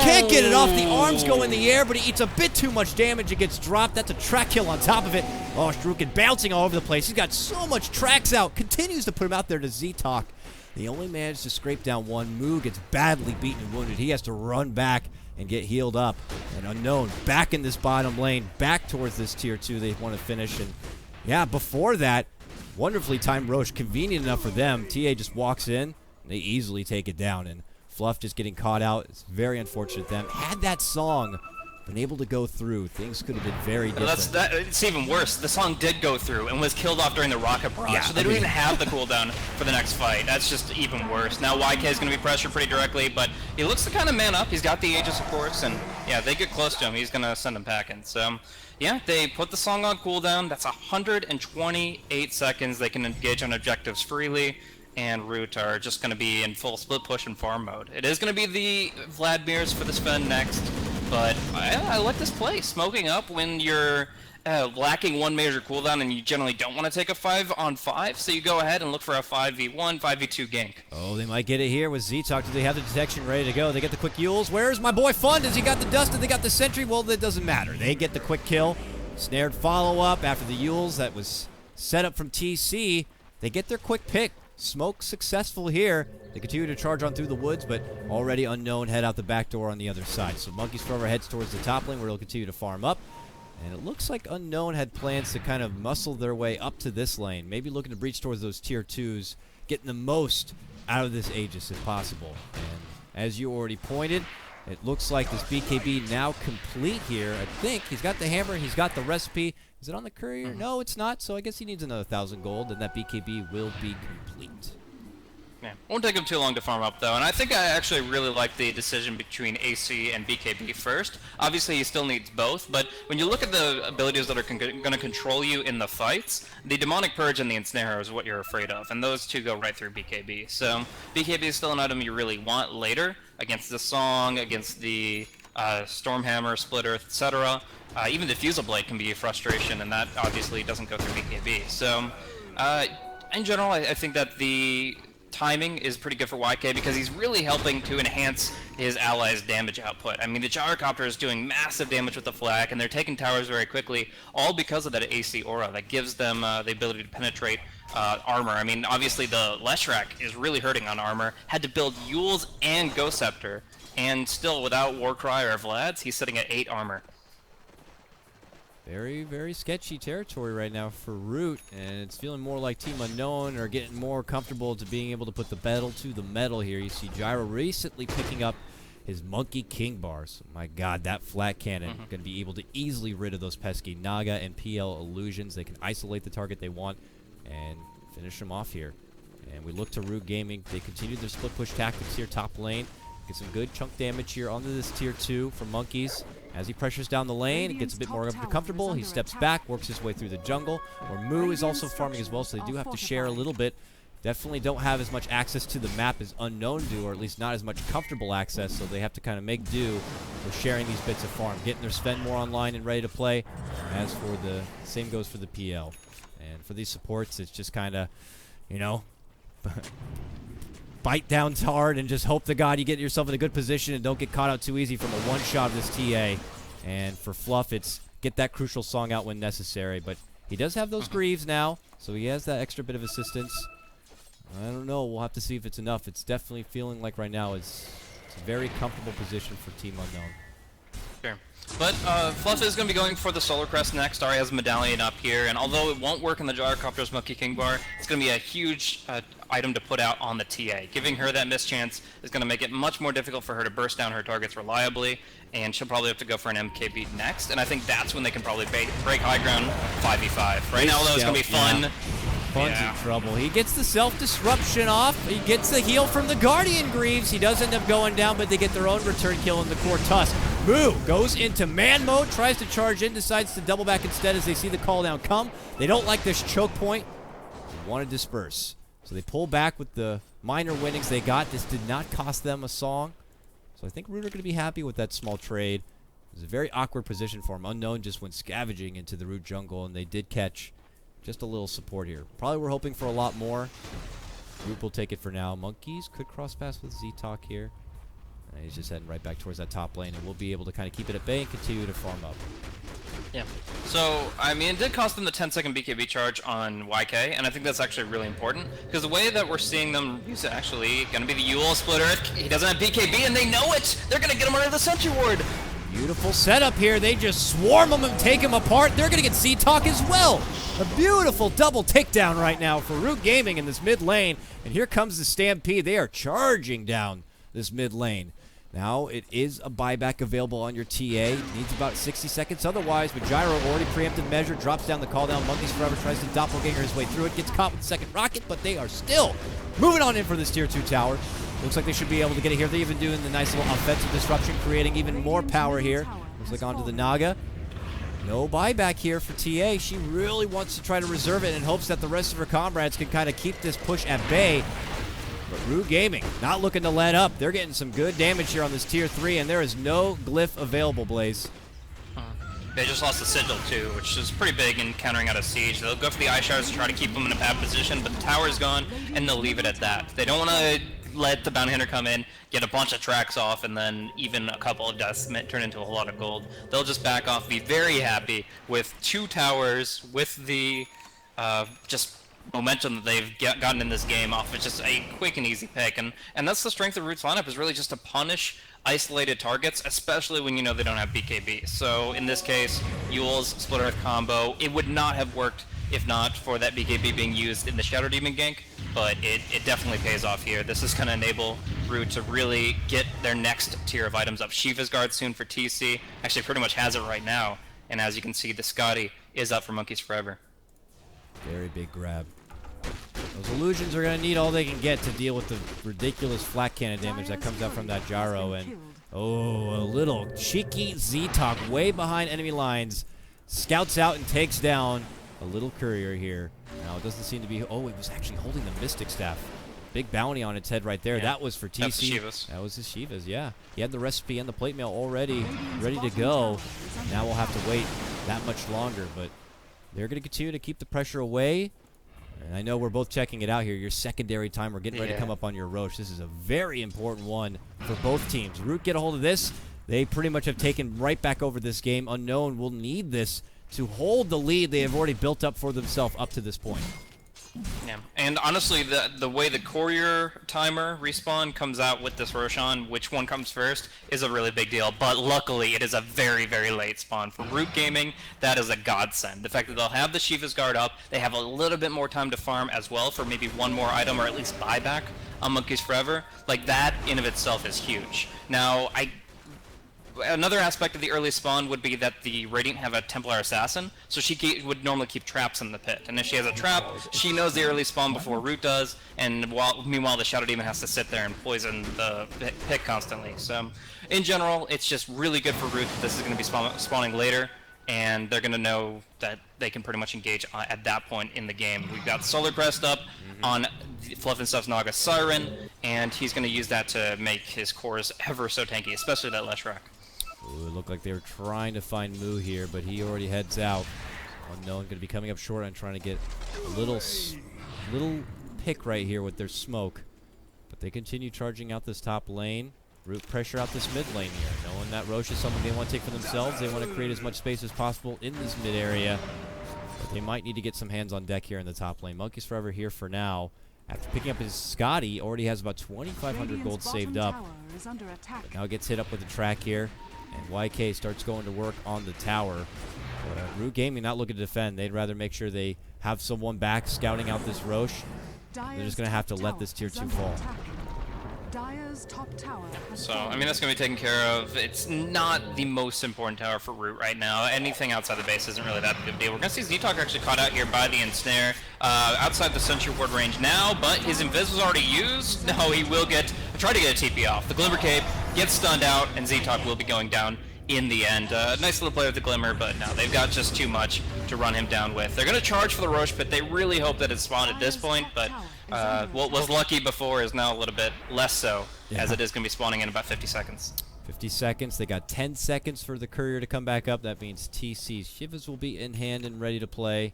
A: Can't get it off. The arms go in the air, but he eats a bit too much damage. It gets dropped. That's a track kill on top of it. Oh, Strukin bouncing all over the place. He's got so much tracks out. Continues to put him out there to Z-Talk. They only managed to scrape down one. Moo gets badly beaten and wounded. He has to run back and get healed up. And Unknown back in this bottom lane, back towards this tier 2 they want to finish. And yeah, before that, wonderfully timed Roche, convenient enough for them. TA just walks in, and they easily take it down. And Fluff just getting caught out. It's very unfortunate them. Had that song been able to go through, things could have been very different.
B: It's even worse. The song did go through and was killed off during the rocket barrage, so they don't even have the cooldown for the next fight. That's just even worse. Now YK is going to be pressured pretty directly, but he looks to kind of man up. He's got the Aegis, of course, and yeah, they get close to him. He's going to send him packing. So yeah, they put the song on cooldown. That's 128 seconds. They can engage on objectives freely, and Root are just going to be in full split push and farm mode. It is going to be the Vladimirs for the Sven next. But I like this play, smoking up when you're lacking one major cooldown and you generally don't want to take a 5-on-5, so you go ahead and look for a 5v1, 5v2 gank.
A: Oh, they might get it here with Z-Talk. Do they have the detection ready to go? They get the quick Yules. Where's my boy Fun? Does he got the dust? Did they got the sentry? Well, that doesn't matter. They get the quick kill. Snared follow-up after the Yules that was set up from TC. They get their quick pick. Smoke successful here. They continue to charge on through the woods, but already Unknown head out the back door on the other side. So Monkey's Forever heads towards the top lane where he'll continue to farm up. And it looks like Unknown had plans to kind of muscle their way up to this lane. Maybe looking to breach towards those tier 2s, getting the most out of this Aegis if possible. And as you already pointed, it looks like this BKB now complete here. I think he's got the hammer, he's got the recipe. Is it on the courier? No, it's not. So I guess he needs another 1,000 gold, and that BKB will be complete.
B: Yeah, won't take him too long to farm up though, and I think I actually really like the decision between AC and BKB first. Obviously he still needs both, but when you look at the abilities that are going to control you in the fights, the Demonic Purge and the Ensnare is what you're afraid of, and those two go right through BKB. So BKB is still an item you really want later, against the Song, against the Stormhammer, Splitter, etc. Even the Fusel Blade can be a frustration, and that obviously doesn't go through BKB. So in general, I think that the timing is pretty good for YK because he's really helping to enhance his allies' damage output. I mean, the Gyrocopter is doing massive damage with the flak, and they're taking towers very quickly, all because of that AC aura that gives them the ability to penetrate armor. I mean, obviously the Leshrac is really hurting on armor, had to build Yules and Ghost Scepter, and still without Warcry or Vlad's, he's sitting at 8 armor.
A: Very, very sketchy territory right now for Root, and it's feeling more like Team Unknown are getting more comfortable to being able to put the pedal to the metal here. You see Gyro recently picking up his Monkey King bars. My God, that flat cannon going to be able to easily rid of those pesky Naga and PL illusions. They can isolate the target they want and finish them off here. And we look to Root Gaming. They continue their split push tactics here top lane. Get some good chunk damage here onto this tier 2 from Monkeys. As he pressures down the lane, it gets a bit more comfortable. He steps back, works his way through the jungle. Or Moo is also farming as well, so they do have to share a little bit. Definitely don't have as much access to the map as Unknown do, or at least not as much comfortable access, so they have to kind of make do with sharing these bits of farm, getting their Sven more online and ready to play. As for the same goes for the PL. And for these supports, it's just kind of, you know, bite down hard and just hope to God you get yourself in a good position and don't get caught out too easy from a one-shot of this TA. And for Fluff, it's get that crucial song out when necessary. But he does have those Greaves now, so he has that extra bit of assistance. I don't know. We'll have to see if it's enough. It's definitely feeling like right now it's a very comfortable position for Team Unknown.
B: Sure. But Fluff is going to be going for the Solar Crest next. Ari has a Medallion up here, and although it won't work in the Gyrocopter's Monkey King bar, it's going to be a huge item to put out on the TA. Giving her that mischance is going to make it much more difficult for her to burst down her targets reliably, and she'll probably have to go for an MKB next, and I think that's when they can probably break high ground 5v5. Right now, though, it's going to be fun.
A: Fun's in trouble. He gets the self-disruption off. He gets the heal from the Guardian Greaves. He does end up going down, but they get their own return kill in the core Tusk. Moo goes into man mode, tries to charge in, decides to double back instead as they see the call down come. They don't like this choke point. They want to disperse. So they pull back with the minor winnings they got. This did not cost them a song. So I think Root are going to be happy with that small trade. It was a very awkward position for him. Unknown just went scavenging into the Root jungle, and they did catch just a little support here. Probably we're hoping for a lot more. Root will take it for now. Monkeys could cross pass with Z-Talk here. And he's just heading right back towards that top lane, and we'll be able to kind of keep it at bay and continue to farm up.
B: Yeah. So, I mean, it did cost them the 10-second BKB charge on YK, and I think that's actually really important, because the way that we're seeing them use it, actually, going to be the Yule splitter. He doesn't have BKB, and they know it! They're going to get him under the Sentry Ward!
A: Beautiful setup here. They just swarm him and take him apart. They're going to get Z-Talk as well. A beautiful double takedown right now for Root Gaming in this mid lane. And here comes the Stampede. They are charging down this mid lane. Now it is a buyback available on your TA. Needs about 60 seconds otherwise, but Gyro already preemptive measure, drops down the call down. Monkeys Forever tries to doppelganger his way through it, gets caught with the second rocket, but they are still moving on in for this tier 2 tower. Looks like they should be able to get it here. They're even doing the nice little offensive disruption, creating even more power here. Looks like onto the Naga. No buyback here for TA. She really wants to try to reserve it in hopes that the rest of her comrades can kind of keep this push at bay. But Root Gaming not looking to let up. They're getting some good damage here on this tier 3, and there is no glyph available, Blaze.
B: They just lost the Sigil too, which is pretty big in countering out a siege. They'll go for the Ice Shards to try to keep them in a bad position, but the tower's gone, and they'll leave it at that. They don't want to let the Bounty Hunter come in, get a bunch of tracks off, and then even a couple of deaths turn into a whole lot of gold. They'll just back off, be very happy with 2 towers, with the just momentum that they've gotten in this game off of just a quick and easy pick. And that's the strength of Root's lineup, is really just to punish isolated targets, especially when you know they don't have BKB. So in this case, Yule's Split Earth combo, it would not have worked if not for that BKB being used in the Shadow Demon gank, but it definitely pays off here. This is going to enable Root to really get their next tier of items up. Shiva's Guard soon for TC, actually pretty much has it right now, and as you can see, the Scotty is up for Monkeys Forever.
A: Very big grab. Those illusions are going to need all they can get to deal with the ridiculous flat cannon damage that comes out from that Gyro. And oh, a little cheeky Z-Talk way behind enemy lines. Scouts out and takes down a little courier here. Now it doesn't seem to be. Oh, it was actually holding the Mystic Staff. Big bounty on its head right there. Yeah. That was for TC.
B: That's the Shivas.
A: That was the Shivas, yeah. He had the recipe and the plate mail already ready to go. Now we'll have to wait that much longer, but they're going to continue to keep the pressure away. And I know we're both checking it out here. Your secondary timer getting ready to come up on your Roche. This is a very important one for both teams. Root get a hold of this. They pretty much have taken right back over this game. Unknown will need this to hold the lead they have already built up for themselves up to this point.
B: Yeah, and honestly, the way the courier timer respawn comes out with this Roshan, which one comes first, is a really big deal. But luckily, it is a very, very late spawn. For Root Gaming, that is a godsend. The fact that they'll have the Shiva's Guard up, they have a little bit more time to farm as well for maybe one more item or at least buyback on Monkeys Forever. Like, that in of itself is huge. Now, another aspect of the early spawn would be that the Radiant have a Templar Assassin, so she would normally keep traps in the pit. And if she has a trap, she knows the early spawn before Root does, and meanwhile the Shadow Demon has to sit there and poison the pit constantly. So, in general, it's just really good for Root that this is going to be spawning later, and they're going to know that they can pretty much engage at that point in the game. We've got Solar Crest up on Fluff and Stuff's Naga Siren, and he's going to use that to make his cores ever so tanky, especially that Leshrac.
A: Ooh, it looked like they were trying to find Moo here, but he already heads out. Unknown going to be coming up short and trying to get a little pick right here with their smoke. But they continue charging out this top lane. Root pressure out this mid lane here. Knowing that Roche is someone they want to take for themselves. They want to create as much space as possible in this mid area. But they might need to get some hands on deck here in the top lane. Monkeys Forever here for now. After picking up his Scotty, already has about 2,500 gold saved up. But now gets hit up with the track here. And YK starts going to work on the tower. Root Gaming not looking to defend. They'd rather make sure they have someone back scouting out this Roche. They're just going to have to let this tier 2 fall.
B: So, I mean, that's going to be taken care of. It's not the most important tower for Root right now. Anything outside the base isn't really that big of a deal. We're going to see Z-Talk actually caught out here by the Ensnare. Outside the Sentry Ward range now, but his Invis was already used. No, he will try to get a TP off. The Glimmer Cape gets stunned out, and Z-Talk will be going down in the end. Nice little play with the Glimmer, but no, they've got just too much to run him down with. They're going to charge for the Roche, but they really hope that it's spawned at this point, but what was lucky before is now a little bit less so, as it is going to be spawning in about 50 seconds.
A: 50 seconds. They got 10 seconds for the Courier to come back up. That means TC's Shivas will be in hand and ready to play.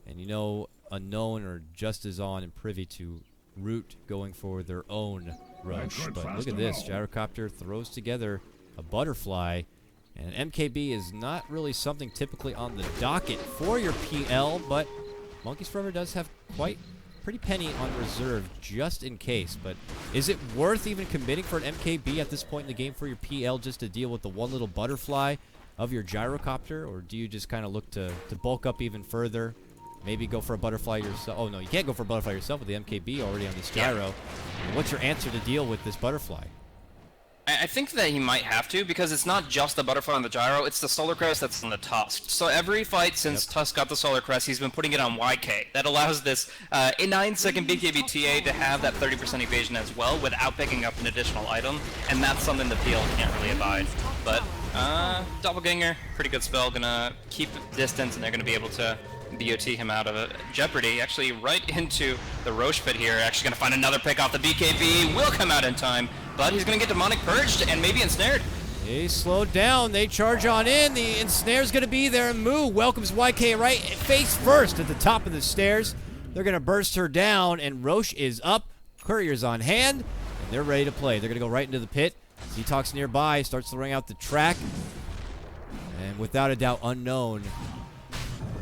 A: And you know, Unknown are just as on and privy to Root going for their own Roche. But look at this. Gyrocopter throws together a butterfly And MKB is not really something typically on the docket for your PL, but Monkeys Forever does have pretty penny on reserve just in case. But is it worth even committing for an MKB at this point in the game for your PL just to deal with the one little butterfly of your gyrocopter? Or do you just kind of look to bulk up even further? Maybe go for a butterfly yourself. Oh, no, you can't go for a butterfly yourself with the MKB already on this gyro. What's your answer to deal with this butterfly?
B: I think that he might have to, because it's not just the butterfly on the gyro, it's the solar crest that's on the Tusk. So every fight since Tusk got the solar crest, he's been putting it on YK. That allows this 9-second BKB TA to have that 30% evasion as well without picking up an additional item, and that's something the PL can't really abide. But Doppelganger, pretty good spell, gonna keep distance, and they're gonna be able to BOT him out of jeopardy. Actually, right into the Roche pit here. Actually gonna find another pick off. The BKB will come out in time, but he's gonna get demonic purged and maybe ensnared.
A: They slowed down. They charge on in. The ensnare's gonna be there, and Moo welcomes YK right face first at the top of the stairs. They're gonna burst her down, and Roche is up. Courier's on hand, and they're ready to play. They're gonna go right into the pit. Z-Talk's nearby, starts to ring out the track, and without a doubt, Unknown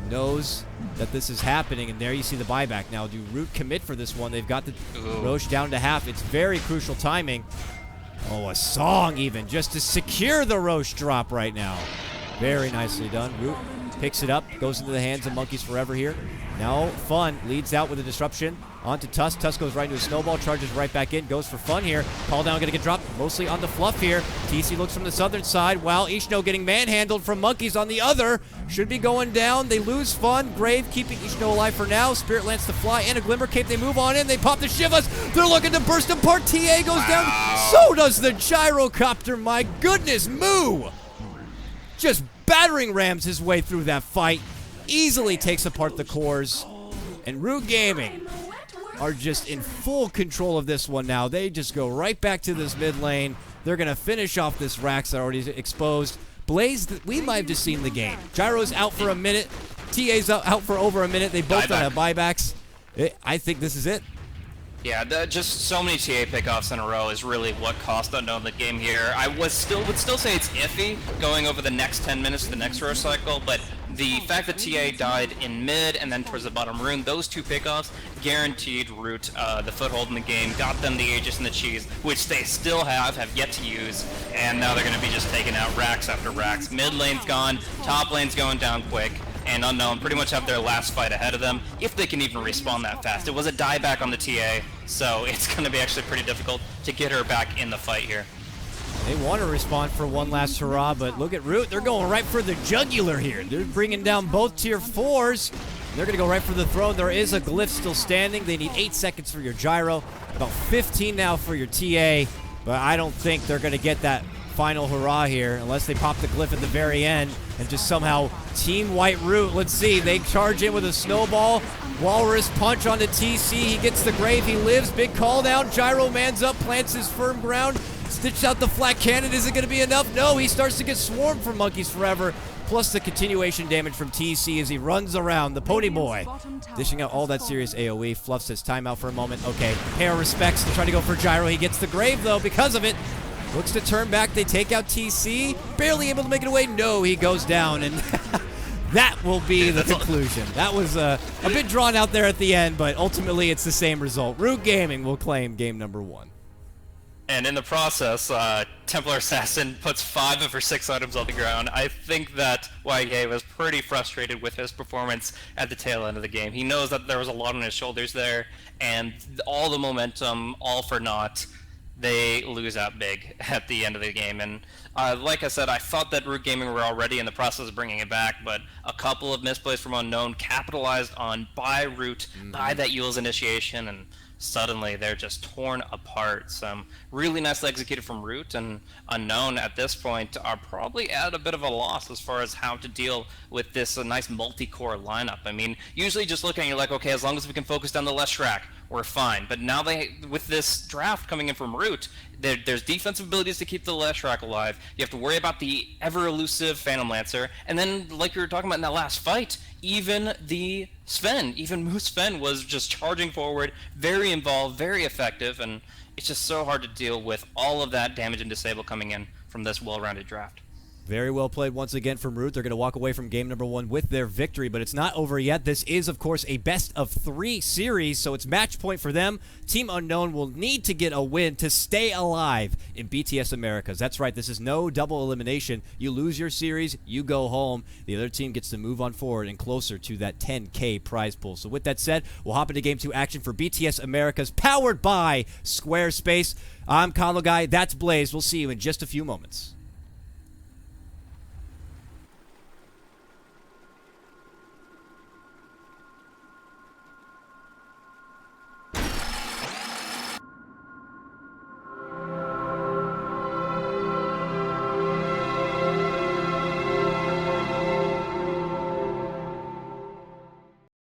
A: knows that this is happening, and there you see the buyback. Now, do Root commit for this one? They've got the Roche down to half. It's very crucial timing. Oh, a song even, just to secure the Roche drop right now. Very nicely done. Root picks it up, goes into the hands of Monkeys Forever here. Now, Fun leads out with a disruption. Onto Tusk. Tusk goes right into a snowball, charges right back in, goes for Fun here. Call down gonna get dropped, mostly on the Fluff here. TC looks from the southern side, while Ishno getting manhandled from Monkeys on the other. Should be going down. They lose Fun. Grave keeping Ishno alive for now. Spirit Lance to fly and a Glimmer Cape. They move on in. They pop the Shivas. They're looking to burst apart. TA goes down. So does the Gyrocopter. My goodness, Moo! Just battering rams his way through that fight. Easily takes apart the cores. And Root Gaming are just in full control of this one now. They just go right back to this mid lane. They're going to finish off this Rax that already exposed. Blaze, we might have just seen the game. Gyro's out for a minute. TA's out for over a minute. They both don't have buybacks. I think this is it.
B: Yeah, just so many TA pickoffs in a row is really what cost Unknown the game here. I would still say it's iffy going over the next 10 minutes to the next row cycle, but the fact that TA died in mid and then towards the bottom rune, those two pickoffs guaranteed Root the foothold in the game, got them the Aegis and the Cheese, which they still have yet to use, and now they're going to be just taking out racks after racks. Mid lane's gone, top lane's going down quick, and Unknown pretty much have their last fight ahead of them, if they can even respawn that fast. It was a dieback on the TA, so it's going to be actually pretty difficult to get her back in the fight here.
A: They want to respond for one last hurrah, but look at Root. They're going right for the jugular here. They're bringing down both tier 4s. They're going to go right for the throne. There is a glyph still standing. They need 8 seconds for your gyro, about 15 now for your TA, but I don't think they're going to get that final hurrah here unless they pop the glyph at the very end and just somehow team white Root. Let's see. They charge in with a snowball. Walrus punch onto TC. He gets the grave. He lives. Big call down. Gyro man's up, plants his firm ground. Stitched out the flat cannon. Is it going to be enough? No, he starts to get swarmed from Monkeys Forever. Plus the continuation damage from TC as he runs around. The Pony Boy dishing out all that serious AoE. Fluff says timeout for a moment. Okay, pair of respects to try to go for Gyro. He gets the grave though because of it. Looks to turn back. They take out TC. Barely able to make it away. No, he goes down, and that will be the conclusion. That was a bit drawn out there at the end, but ultimately it's the same result. Root Gaming will claim game number 1.
B: And in the process, Templar Assassin puts 5 of her 6 items on the ground. I think that YK was pretty frustrated with his performance at the tail end of the game. He knows that there was a lot on his shoulders there, and all the momentum, all for naught. They lose out big at the end of the game. And like I said, I thought that Root Gaming were already in the process of bringing it back, but a couple of misplays from Unknown capitalized on by Root, by that Yule's initiation, and suddenly they're just torn apart. Some really nicely executed from Root, and Unknown at this point are probably at a bit of a loss as far as how to deal with this nice multi-core lineup. I mean, usually just looking, you're like, okay, as long as we can focus down the Leshrac, we're fine. But now with this draft coming in from Root, there's defensive abilities to keep the Leshrac alive. You have to worry about the ever-elusive Phantom Lancer, and then, like you were talking about in that last fight, even the Sven, even Moose Sven was just charging forward, very involved, very effective, and it's just so hard to deal with all of that damage and disable coming in from this well-rounded draft.
A: Very well played once again from Root. They're going to walk away from game number 1 with their victory, but it's not over yet. This is, of course, a best-of-3 series, so it's match point for them. Team Unknown will need to get a win to stay alive in BTS Americas. That's right. This is no double elimination. You lose your series, you go home. The other team gets to move on forward and closer to that 10K prize pool. So with that said, we'll hop into Game 2 action for BTS Americas, powered by Squarespace. I'm KotLGuy. That's Blaze. We'll see you in just a few moments.